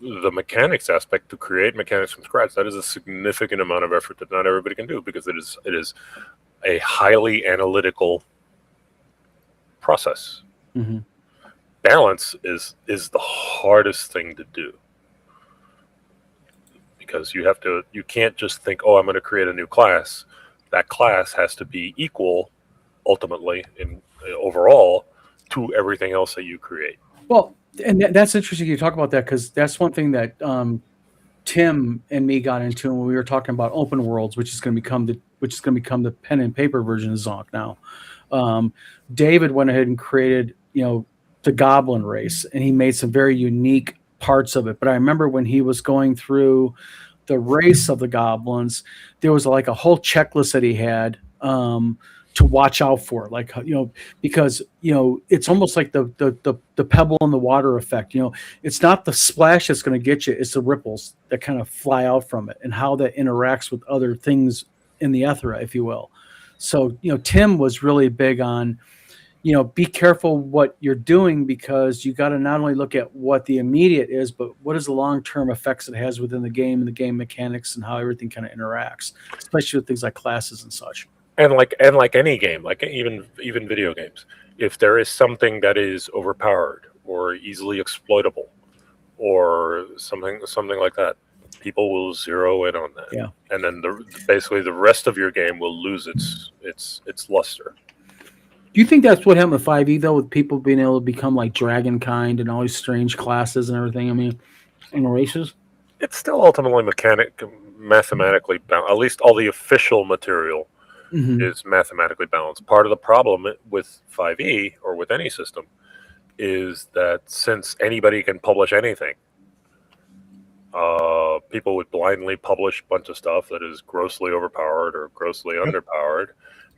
The mechanics aspect, to create mechanics from scratch, that is a significant amount of effort that not everybody can do, because it is a highly analytical process. Mm-hmm. balance is the hardest thing to do, because you can't just think, oh, I'm going to create a new class. That class has to be equal ultimately in overall to everything else that you create. Well, and that's interesting you talk about that, because that's one thing that Tim and me got into when we were talking about open worlds, which is going to become the pen and paper version of Zonk now. David went ahead and created, the Goblin race, and he made some very unique parts of it. But I remember when he was going through the race of the goblins, there was like a whole checklist that he had to watch out for, like, because it's almost like the pebble in the water effect. It's not the splash that's going to get you; it's the ripples that kind of fly out from it, and how that interacts with other things in the ethera, if you will. So Tim was really big on, be careful what you're doing, because you got to not only look at what the immediate is, but what is the long-term effects it has within the game and the game mechanics and how everything kind of interacts, especially with things like classes and such. And like any game, like even video games, if there is something that is overpowered or easily exploitable or something like that, people will zero in on that. Yeah. And then basically the rest of your game will lose its luster. Do you think that's what happened with 5e, though, with people being able to become like Dragonkind and all these strange classes and everything? I mean, and races? It's still ultimately mathematically balanced. At least all the official material is mathematically balanced. Part of the problem with 5e, or with any system, is that since anybody can publish anything, people would blindly publish a bunch of stuff that is grossly overpowered or grossly underpowered.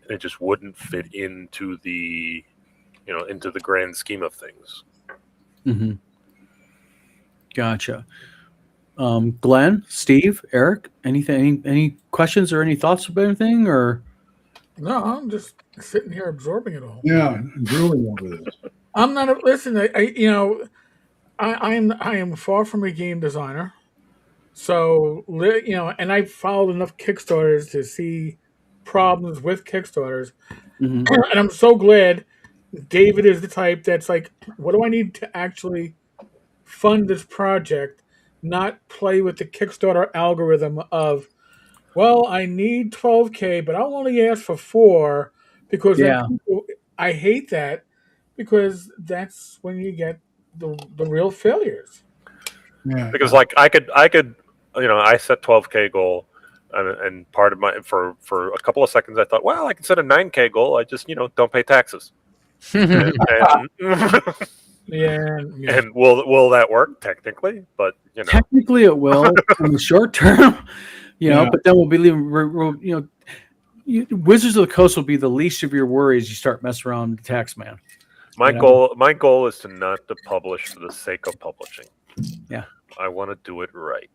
It just wouldn't fit into the grand scheme of things. Mm-hmm. Gotcha. Glenn, Steve, Eric, any questions or any thoughts about anything? Or no, I'm just sitting here absorbing it all. Yeah, drooling over this. I'm not. Listen, I am far from a game designer, so and I've followed enough Kickstarters to see problems with Kickstarters, and I'm so glad David is the type that's like, what do I need to actually fund this project, not play with the Kickstarter algorithm of, well, I need 12K, but I'll only ask for 4, because I hate that, because that's when you get the real failures. Yeah. Because like I could I set 12K goal, and part of my for a couple of seconds I thought, well, I can set a 9K goal. I just don't pay taxes. and and will that work technically? But technically it will in the short term, but then we'll be leaving. Wizards of the Coast will be the least of your worries. You start messing around with the tax man. My goal is to not to publish for the sake of publishing. Yeah, I want to do it right.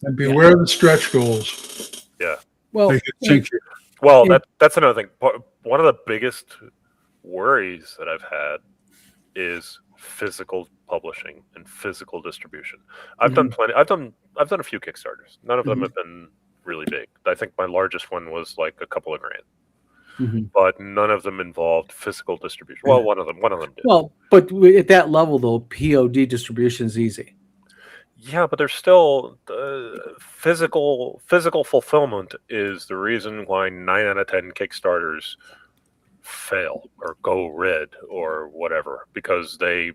And beware of the stretch goals. Yeah. Well, They could sink you. Well, that's another thing. One of the biggest worries that I've had is physical publishing and physical distribution. I've done plenty. I've done a few Kickstarters. None of them have been really big. I think my largest one was like a couple of grand. But none of them involved physical distribution. Well, one of them did. Well, but at that level, though, POD distribution is easy. Yeah, but there's still physical fulfillment is the reason why 9 out of 10 Kickstarters fail or go red or whatever, because they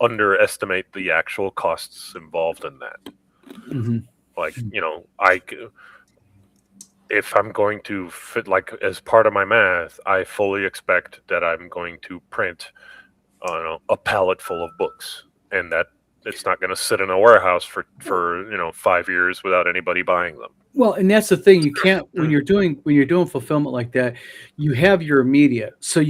underestimate the actual costs involved in that. Like, if I'm going to fit, like, as part of my math, I fully expect that I'm going to print a pallet full of books, and that it's not going to sit in a warehouse for 5 years without anybody buying them. Well, and that's the thing. You can't, when you're doing fulfillment like that, you have your immediate. So at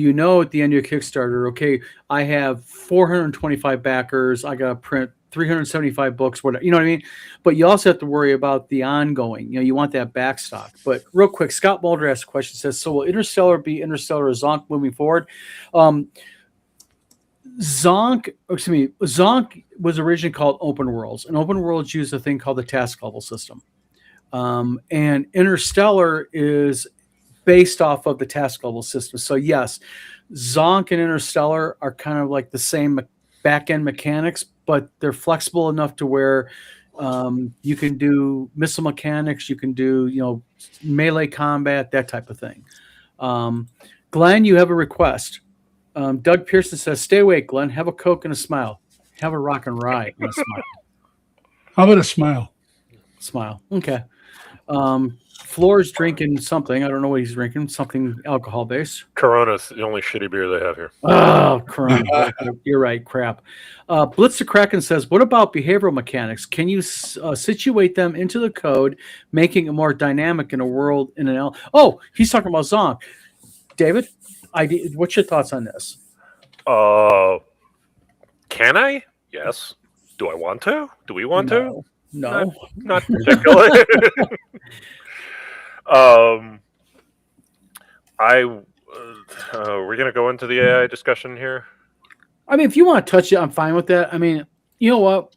the end of your Kickstarter, okay, I have 425 backers. I got to print 375 books, whatever, you know what I mean? But you also have to worry about the ongoing. You want that backstock. But real quick, Scott Mulder asked a question, says, so will Interstellar be Interstellar or Zonk moving forward? Zonk was originally called Open Worlds, and Open Worlds used a thing called the task level system. And Interstellar is based off of the task level system. So yes, Zonk and Interstellar are kind of like the same back end mechanics, but they're flexible enough to where you can do missile mechanics, you can do melee combat, that type of thing. Glenn, you have a request. Doug Pearson says, "Stay awake, Glenn. Have a Coke and a smile. Have a rock and ride and a smile." How about a smile? Smile. Okay. Flor's drinking something. I don't know what he's drinking. Something alcohol based. Corona's the only shitty beer they have here. Oh, Corona. You're right. Crap. Blitz the Kraken says, "What about behavioral mechanics? Can you situate them into the code, making it more dynamic in a world in an L?" Oh, he's talking about ZONK. David, what's your thoughts on this? Can I? Yes. Do I want to? Do we want to? No. Not particularly. We're gonna go into the AI discussion here. I mean, if you want to touch it, I'm fine with that. I mean, you know what?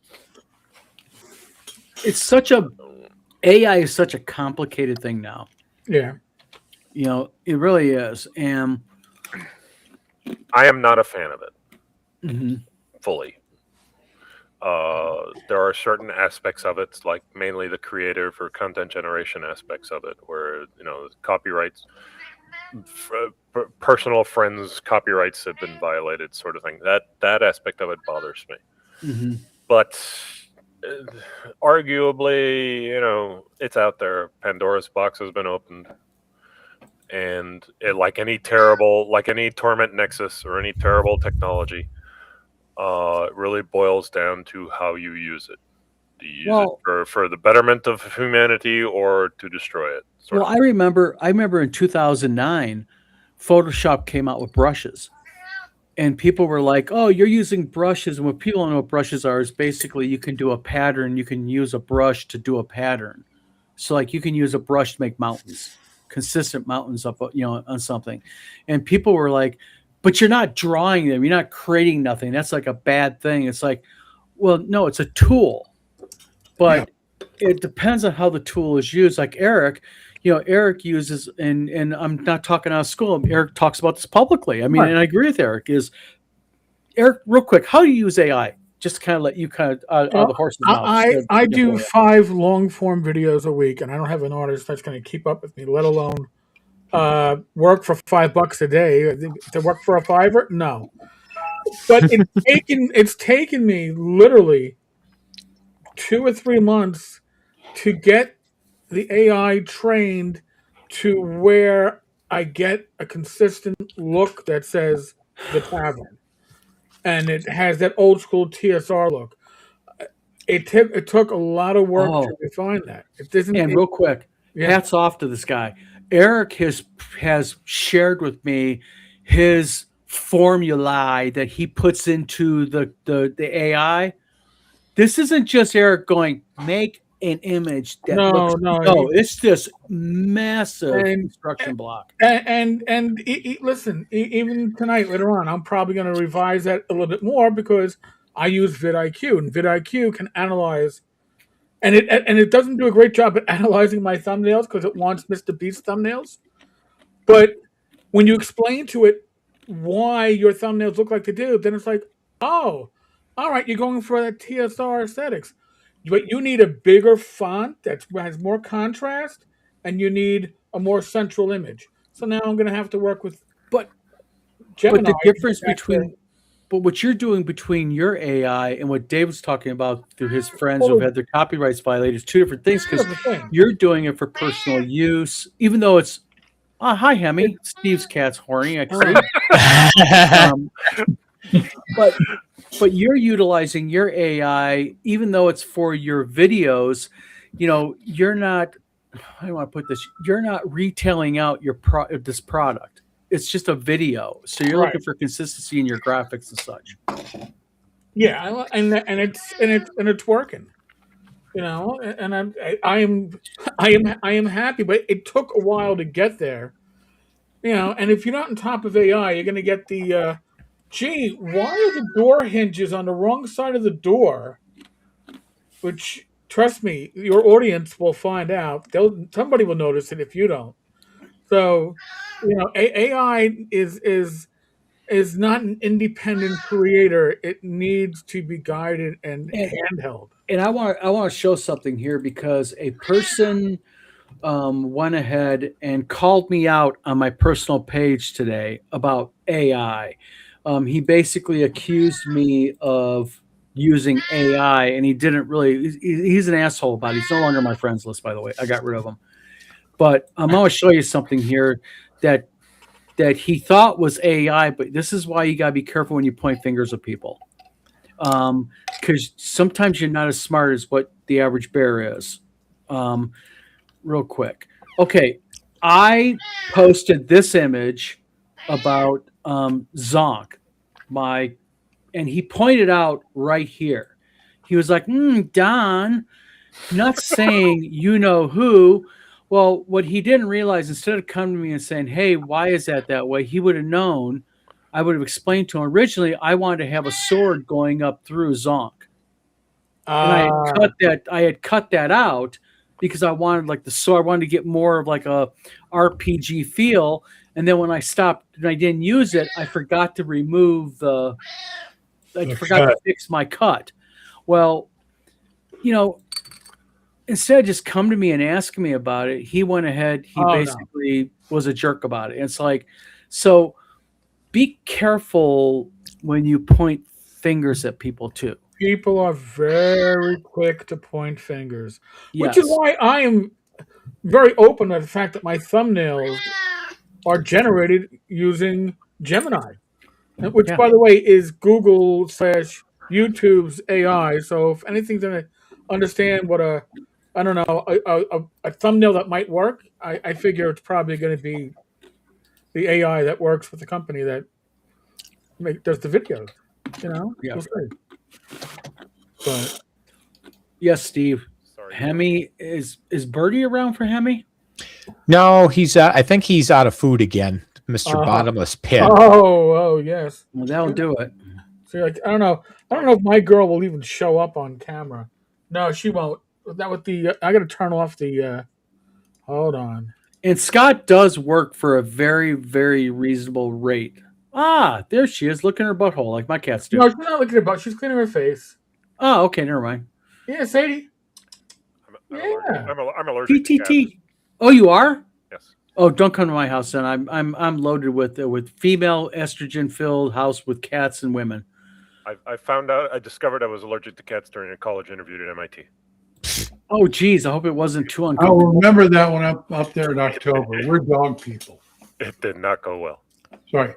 AI is such a complicated thing now. Yeah. It really is. And I am not a fan of it. mm-hmm. Fully. There are certain aspects of it, like mainly the creative or content generation aspects of it, where copyrights, personal friends' copyrights have been violated, sort of thing. That aspect of it bothers me. Mm-hmm. But arguably, it's out there. Pandora's box has been opened, and like any Torment Nexus or any terrible technology. It really boils down to how you use it. Do you use it for the betterment of humanity or to destroy it? I remember in 2009, Photoshop came out with brushes. And people were like, "Oh, you're using brushes." And what people don't know what brushes are is basically you can do a pattern. You can use a brush to do a pattern. So like you can use a brush to make mountains, consistent mountains up, on something. And people were like, "But you're not drawing them. You're not creating nothing. That's like a bad thing." It's like, well, no, it's a tool, but it depends on how the tool is used. Like Eric, Eric uses, and I'm not talking out of school. Eric talks about this publicly. I mean, and I agree with Eric. Eric, real quick, how do you use AI? Just to kind of let you out of the horse's mouth. I do 5 long form videos a week, and I don't have an artist that's going to keep up with me, let alone work for $5 a day. To work for a $5? No. But it's taken me literally 2 or 3 months to get the AI trained to where I get a consistent look that says the tavern, and it has that old school TSR look. It took a lot of work to refine that. Real quick, hats off to this guy. Eric has shared with me his formulae that he puts into the AI. This isn't just Eric going, make an image that no, it's this massive instruction block. And listen, even tonight later on, I'm probably going to revise that a little bit more because I use vidIQ, and vidIQ can analyze. And it doesn't do a great job at analyzing my thumbnails because it wants Mr. Beast thumbnails. But when you explain to it why your thumbnails look like they do, then it's like, oh, all right, you're going for that TSR aesthetics. But you need a bigger font that has more contrast, and you need a more central image. So now I'm going to have to work with Gemini. But the difference but what you're doing between your AI and what David's talking about through his friends who've had their copyrights violated is 2 different things, because you're doing it for personal use, even though it's hi Hemi, Steve's cat's horny. But you're utilizing your AI, even though it's for your videos. You're not. How do I want to put this? You're not retailing out this product. It's just a video, so you're looking for consistency in your graphics and such. Yeah, and it's working, and I am happy, but it took a while to get there, And if you're not on top of AI, you're going to get the why are the door hinges on the wrong side of the door? Which, trust me, your audience will find out. Somebody will notice it if you don't. So, AI is is not an independent creator. It needs to be guided and handheld. And I want to show something here because a person went ahead and called me out on my personal page today about AI. He basically accused me of using AI, and he didn't really. He's an asshole about it. He's no longer on my friends list, by the way. I got rid of him. But I'm going to show you something here that he thought was AI, but this is why you got to be careful when you point fingers at people. Because sometimes you're not as smart as what the average bear is. Real quick. Okay, I posted this image about ZONK, and he pointed out right here. He was like, Don, not saying you know who. Well, what he didn't realize, instead of coming to me and saying, hey, why is that way? He would have known. I would have explained to him. Originally, I wanted to have a sword going up through Zonk. And I had cut that out because I wanted like the sword. I wanted to get more of like a RPG feel. And then when I stopped and I didn't use it, I forgot to remove to fix my cut. Well, instead of just come to me and ask me about it, he went ahead. He basically was a jerk about it. And it's like, so be careful when you point fingers at people too. People are very quick to point fingers, Yes. which is why I am very open to the fact that my thumbnails are generated using Gemini, which, by the way, is Google/YouTube's AI. So if anything's going to understand what a thumbnail that might work, I figure it's probably going to be the AI that works with the company that does the videos. We'll see. But yes, Steve. Sorry. Hemi is Birdie around for Hemi? No, he's. I think he's out of food again, Mr. Bottomless Pit. Oh, yes. Well, that'll do it. So like, I don't know if my girl will even show up on camera. No, she won't. That with the I got to turn off the. Hold on. And Scott does work for a very, very reasonable rate. Ah, there she is, looking at her butthole like my cats do. No, she's not looking at her butt. She's cleaning her face. Oh, okay, never mind. Yeah, Sadie. I'm allergic to cats. PTT. Oh, you are? Yes. Oh, don't come to my house then. I'm loaded with female estrogen filled house with cats and women. I discovered I was allergic to cats during a college interview at MIT. Oh, geez. I hope it wasn't too I'll uncomfortable. remember that one up there in October. We're dog people. It did not go well. Sorry.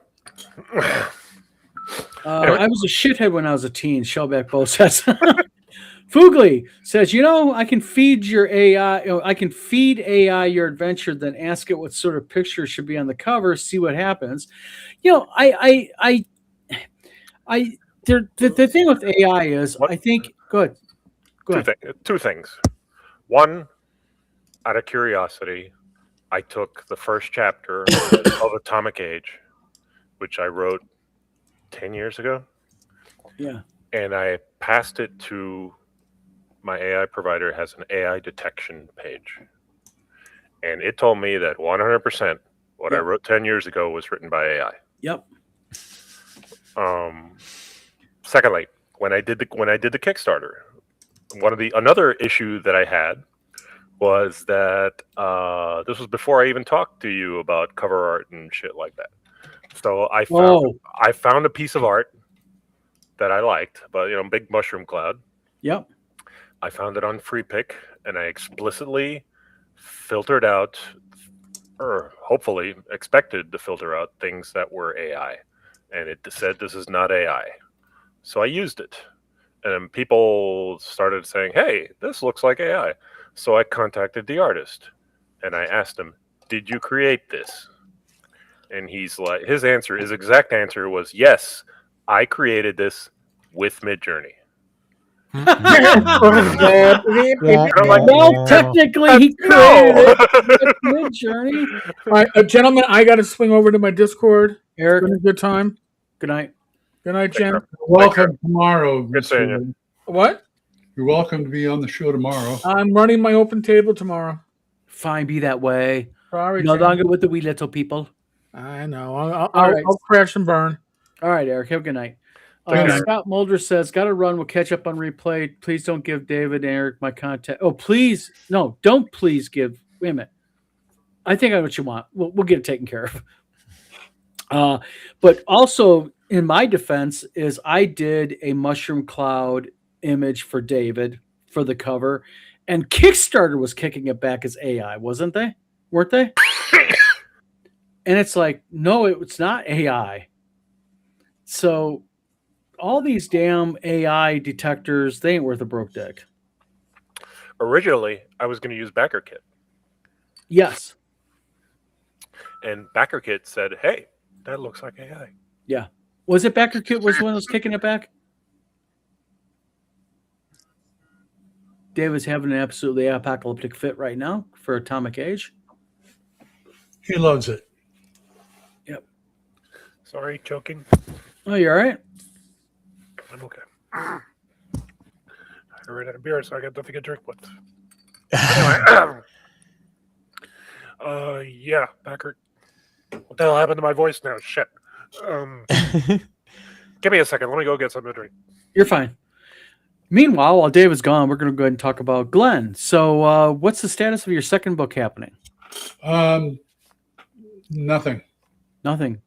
I was a shithead when I was a teen. Shellback Bo says. Fugly says, I can feed your AI. I can feed AI your adventure, then ask it what sort of picture should be on the cover. See what happens. The thing with AI is, I think. Go ahead. Two things. One, out of curiosity, I took the first chapter of Atomic Age, which I wrote 10 years ago. Yeah. And I passed it to my AI provider. Has an AI detection page. And it told me that 100% what I wrote 10 years ago was written by AI. Yep. Secondly, when I did the Kickstarter, another issue that I had was that this was before I even talked to you about cover art and shit like that. So I found a piece of art that I liked, but big mushroom cloud. Yep. I found it on Free Pick, and I explicitly filtered out, or hopefully expected to filter out, things that were AI, and it said this is not AI. So I used it, and people started saying, "Hey, this looks like AI." So I contacted the artist, and I asked him, "Did you create this?" And his exact answer was, "Yes, I created this with Midjourney." Well, technically, he created it with Midjourney. All right, gentlemen, I got to swing over to my Discord. Eric, it's been a good time. Good night. Good night, Jen. You're welcome tomorrow. Good seeing you. What? You're welcome to be on the show tomorrow. I'm running my open table tomorrow. Fine, be that way. Sorry, No Jen. longer with the wee little people. I know. I'll crash and burn. All right, Eric. Have a good night. Take care. Scott Mulder says, "Got to run. We'll catch up on replay. Please don't give David and Eric my contact. Oh, please, no, don't please give. Wait a minute. I think I know what you want. We'll get it taken care of. But also, in my defense, is I did a mushroom cloud image for David for the cover, and Kickstarter was kicking it back as AI, wasn't they? Weren't they? And it's like, no, it's not AI. So all these damn AI detectors, they ain't worth a broke dick. Originally, I was going to use BackerKit, Yes. and BackerKit said, "Hey, that looks like AI." Yeah. Was it BackerKit was the one that was kicking it back? David's having an absolutely apocalyptic fit right now for Atomic Age. He loves it. Sorry, choking. Oh, you all right? I'm okay. I ran out of beer, so I got nothing to drink with. Anyway, yeah, Backer. What the hell happened to my voice now? Shit. Give me a second. Let me go get something to drink. You're fine. Meanwhile, while David's gone, we're going to go ahead and talk about Glenn. So what's the status of your second book happening? Nothing. Nothing.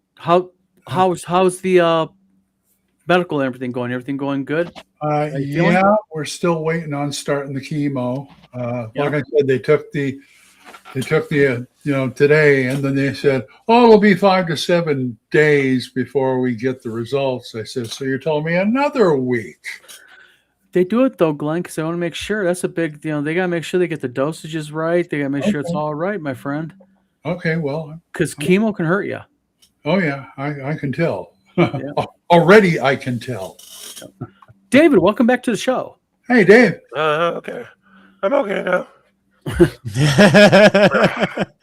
How's the medical and everything going? Everything going good? Yeah, we're still waiting on starting the chemo. Like I said, they took the today, and then they said, "Oh, it'll be 5 to 7 days before we get the results." I said, "So you're telling me another week?" They do it though, Glenn, because they want to make sure. That's a big, they got to make sure they get the dosages right. They got to make sure it's all right, my friend. Okay, well, because chemo can hurt you. Oh yeah, I can tell. Yeah. Already, I can tell. David, welcome back to the show. Hey, Dave. Okay, I'm okay now.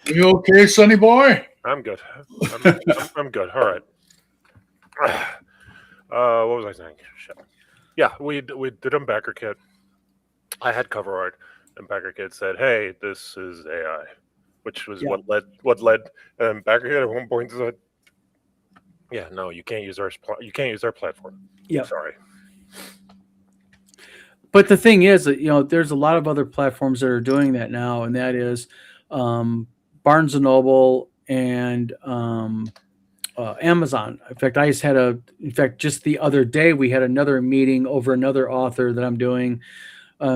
You okay, sonny boy? I'm good. I'm good. All right. What was I saying? Shit. Yeah, we did a backer kit. I had cover art, and backer kit said, "Hey, this is AI," which was what led. And backer kit at one point said, "Yeah, no, you can't use our platform." Yeah, sorry. But the thing is that there's a lot of other platforms that are doing that now, and that is Barnes and Noble and Amazon. In fact, just the other day we had another meeting over another author that I'm doing.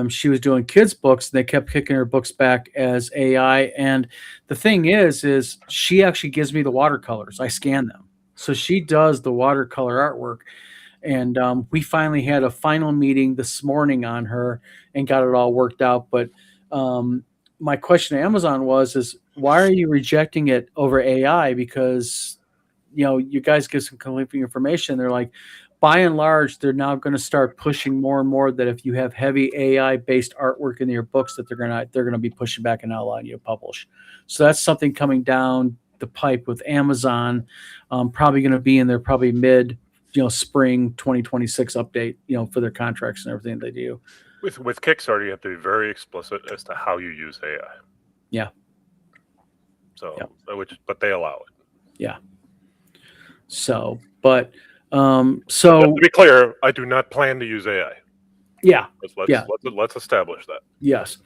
She was doing kids' books, and they kept kicking her books back as AI. And the thing is she actually gives me the watercolors. I scan them, so she does the watercolor artwork. And we finally had a final meeting this morning on her and got it all worked out. But my question to Amazon is why are you rejecting it over AI? Because you guys give some conflicting information. They're like, by and large, they're now going to start pushing more and more that if you have heavy AI based artwork in your books, that they're going to be pushing back and not allowing you to publish. So that's something coming down the pipe with Amazon. Probably going to be in there probably mid spring 2026 update, for their contracts and everything they do. With Kickstarter, you have to be very explicit as to how you use AI. Yeah. So, but they allow it. Yeah. So, but to be clear, I do not plan to use AI. Yeah. Let's establish that. Yes.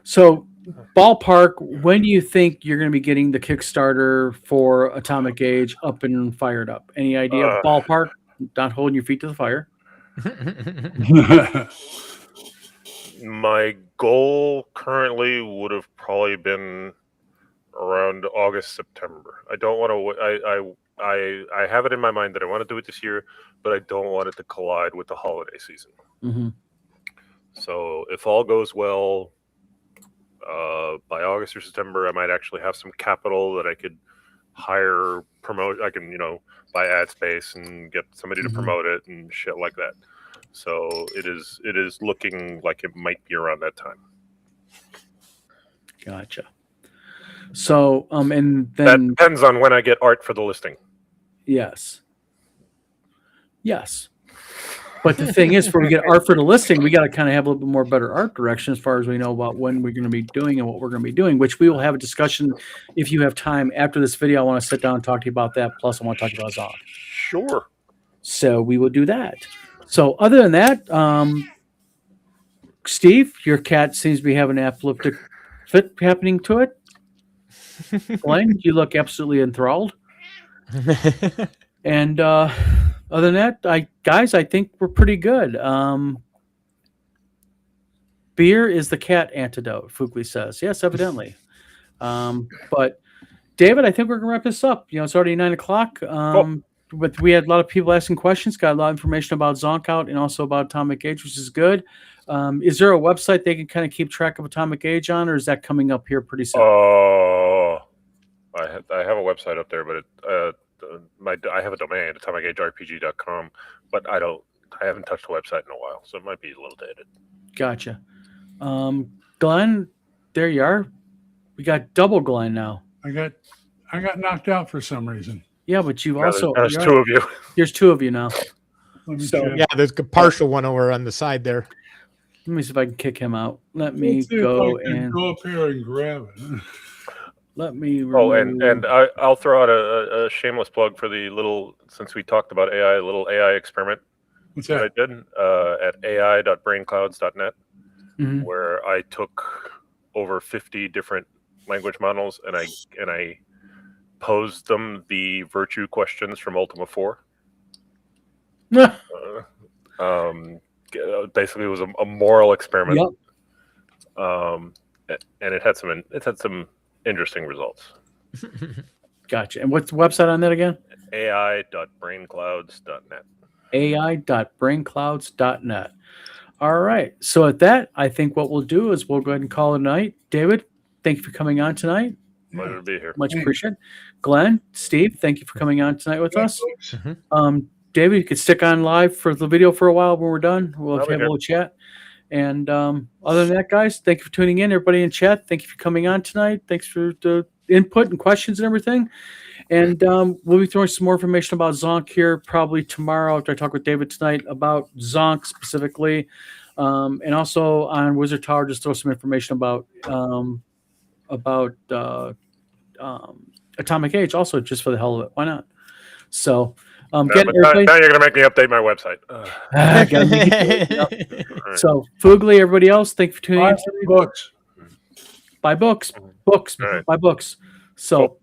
So, ballpark, when do you think you're going to be getting the Kickstarter for Atomic Age up and fired up? Any idea? Ballpark? Not holding your feet to the fire. My goal currently would have probably been around August, September. I don't want to. I have it in my mind that I want to do it this year, but I don't want it to collide with the holiday season. Mm-hmm. So if all goes well, by August or September, I might actually have some capital that I could promote. I can, buy ad space and get somebody to promote it and shit like that. So it is looking like it might be around that time. Gotcha. So, and then that depends on when I get art for the listing. Yes. But the thing is, for we get art for the listing, we got to kind of have a little bit more better art direction as far as we know about when we're going to be doing and what we're going to be doing, which we will have a discussion if you have time after this video. I want to sit down and talk to you about that. Plus, I want to talk about ZONK. Sure. So we will do that. So other than that, Steve, your cat seems to be having an epileptic fit happening to it. Glenn, you look absolutely enthralled. And other than that, I think we're pretty good. Beer is the cat antidote, Fugly says. Yes, evidently. But David, I think we're gonna wrap this up. It's already 9:00. But we had a lot of people asking questions, got a lot of information about Zonk out and also about Atomic Age, which is good. Is there a website they can kind of keep track of Atomic Age on, or is that coming up here pretty soon? I have a website up there, but I have a domain, atomicagerpg.com, but I haven't touched the website in a while, so it might be a little dated. Gotcha. Glenn, there you are. We got double Glenn now. I got knocked out for some reason. Yeah, but you've There's two of you. There's two of you now. Let me So- check. Yeah, there's a partial one over on the side there. Let me see if I can kick him out. Let me Let's see if go I can and go up here and grab it. let me. Oh, remove- and I'll throw out a shameless plug for the since we talked about AI, a little AI experiment What's that I that? did at ai.brainclouds.net, Mhm. where I took over 50 different language models and I posed them the virtue questions from Ultima 4. Basically, it was a moral experiment. Yep. And it had some interesting results. Gotcha. And what's the website on that again? ai.brainclouds.net. ai.brainclouds.net. All right. So at that, I think what we'll do is we'll go ahead and call it a night. David, thank you for coming on tonight. Pleasure to be here. Much Thanks. appreciated. Glenn, Steve, thank you for coming on tonight with us. Folks. David, you could stick on live for the video for a while when we're done. We'll I'll have be a little chat. And other than that, guys, thank you for tuning in. Everybody in chat, thank you for coming on tonight. Thanks for the input and questions and everything. And we'll be throwing some more information about Zonk here probably tomorrow after I talk with David tonight about Zonk specifically. And also on Wizard Tower, just throw some information about Atomic Age also, just for the hell of it. Why not? So But get now everybody. you're going to make me update my website. Gotta make it do it, yep. So Fugly, everybody else, thank you for tuning Buy in. some books. Buy books, All right. buy books. So